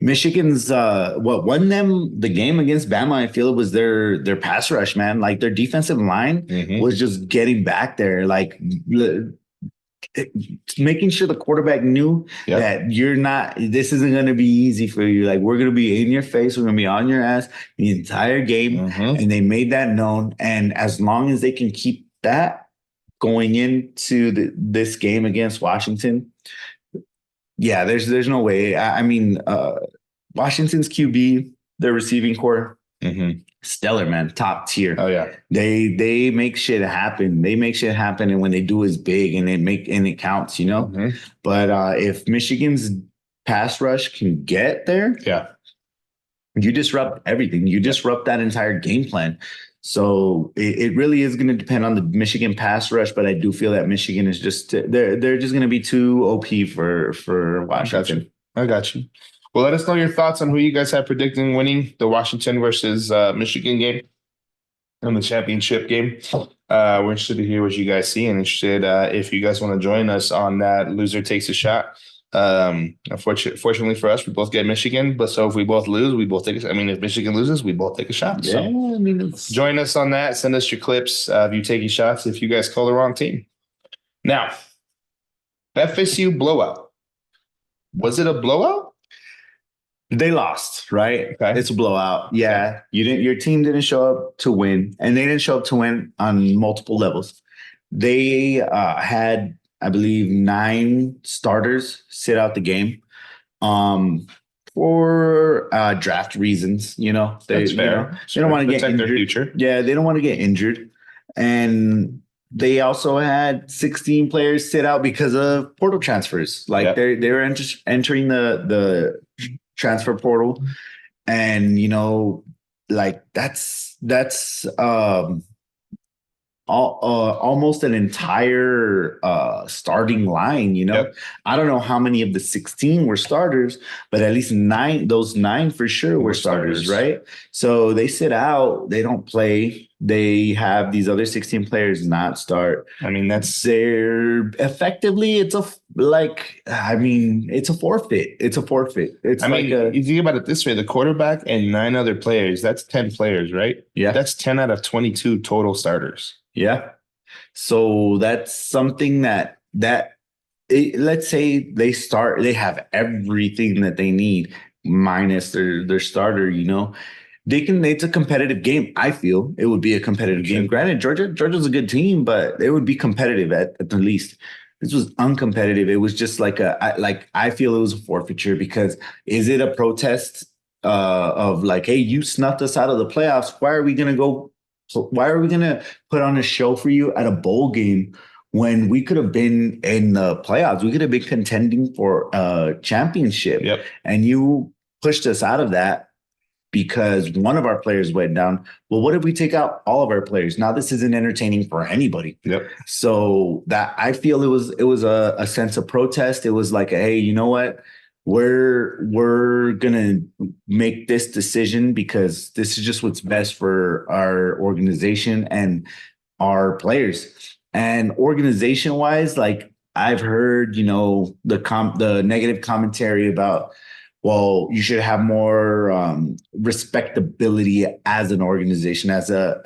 Michigan's what won them the game against Bama. I feel it was their pass rush, man. Like their defensive line was just getting back there, like making sure the quarterback knew that this isn't going to be easy for you. Like we're going to be in your face, we're going to be on your ass the entire game, and they made that known. And as long as they can keep that going into this game against Washington, yeah, there's no way. I mean, Washington's QB, their receiving core, stellar, man, top tier. Oh yeah, they make shit happen. They make shit happen, and when they do is big, and it counts, you know. But if Michigan's pass rush can get there, you disrupt everything. You disrupt that entire game plan. So it really is going to depend on the Michigan pass rush, but I do feel that Michigan is just they're just going to be too OP for Washington. I got you. Well, let us know your thoughts on who you guys have predicting winning the Washington versus Michigan game and the championship game. We're interested to hear what you guys see, and interested if you guys want to join us on that loser takes a shot. Fortunately for us, we both get Michigan, but so if we both lose, we both take. I mean, if Michigan loses, we both take a shot. Yeah, so I mean, join us on that. Send us your clips of you taking shots if you guys call the wrong team. Now, FSU blowout. Was it a blowout? They lost, right? Okay. It's a blowout. Yeah, your team didn't show up to win, and they didn't show up to win on multiple levels. They had, I believe, 9 starters sit out the game for draft reasons. You know, That's fair. They don't want to get injured. Their future. Yeah, they don't want to get injured, and they also had 16 players sit out because of portal transfers. Like they were entering the transfer portal, and like that's almost an entire starting line. I don't know how many of the 16 were starters, but at least 9, those 9 for sure were starters, right? So they sit out, they don't play, they have these other 16 players not start. I mean, they're effectively it's a forfeit. It's a forfeit. You think about it this way: the quarterback and 9 other players, that's 10 players, right? Yeah, that's 10 out of 22 total starters. Yeah. So that's something let's say they have everything that they need minus their starter, it's a competitive game. I feel it would be a competitive game. Granted, Georgia's a good team, but it would be competitive at the least. This was uncompetitive. It was just I feel it was a forfeiture because is it a protest of like, hey, you snuffed us out of the playoffs. Why are we going to put on a show for you at a bowl game when we could have been in the playoffs? We could have been contending for a championship. Yep. And you pushed us out of that because one of our players went down. Well, what if we take out all of our players? Now this isn't entertaining for anybody. Yep. So that I feel it was a sense of protest. It was like, hey, you know what? We're gonna make this decision because this is just what's best for our organization and our players. And organization wise, like I've heard, the negative commentary about, well, you should have more respectability as an organization, as a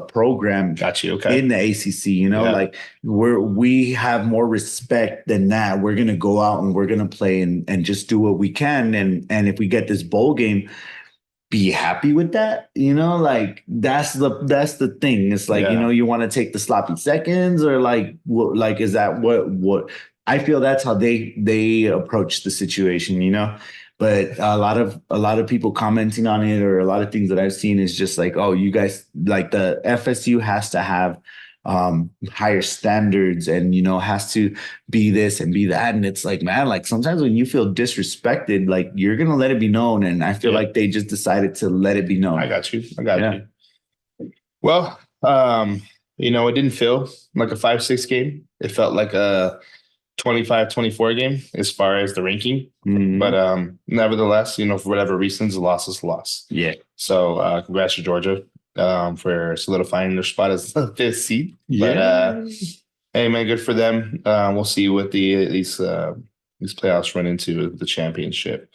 program. Got you. Okay. In the ACC, like we have more respect than that. We're gonna go out and we're gonna play and just do what we can. And if we get this bowl game, be happy with that. Like that's the thing. It's like you want to take the sloppy seconds or is that what I feel that's how they approach the situation, But a lot of people commenting on it or a lot of things that I've seen is just like, oh, you guys, like the FSU has to have higher standards and, has to be this and be that. And it's like, man, like sometimes when you feel disrespected, like you're going to let it be known. And I feel like they just decided to let it be known. I got you. Well, it didn't feel like a 5-6 game. It felt like a 25-24 game as far as the ranking. But nevertheless, for whatever reasons, the loss is a loss. Yeah. So congrats to Georgia for solidifying their spot as the 5th seed. Yeah. But hey, man, good for them. We'll see what these playoffs run into the championship.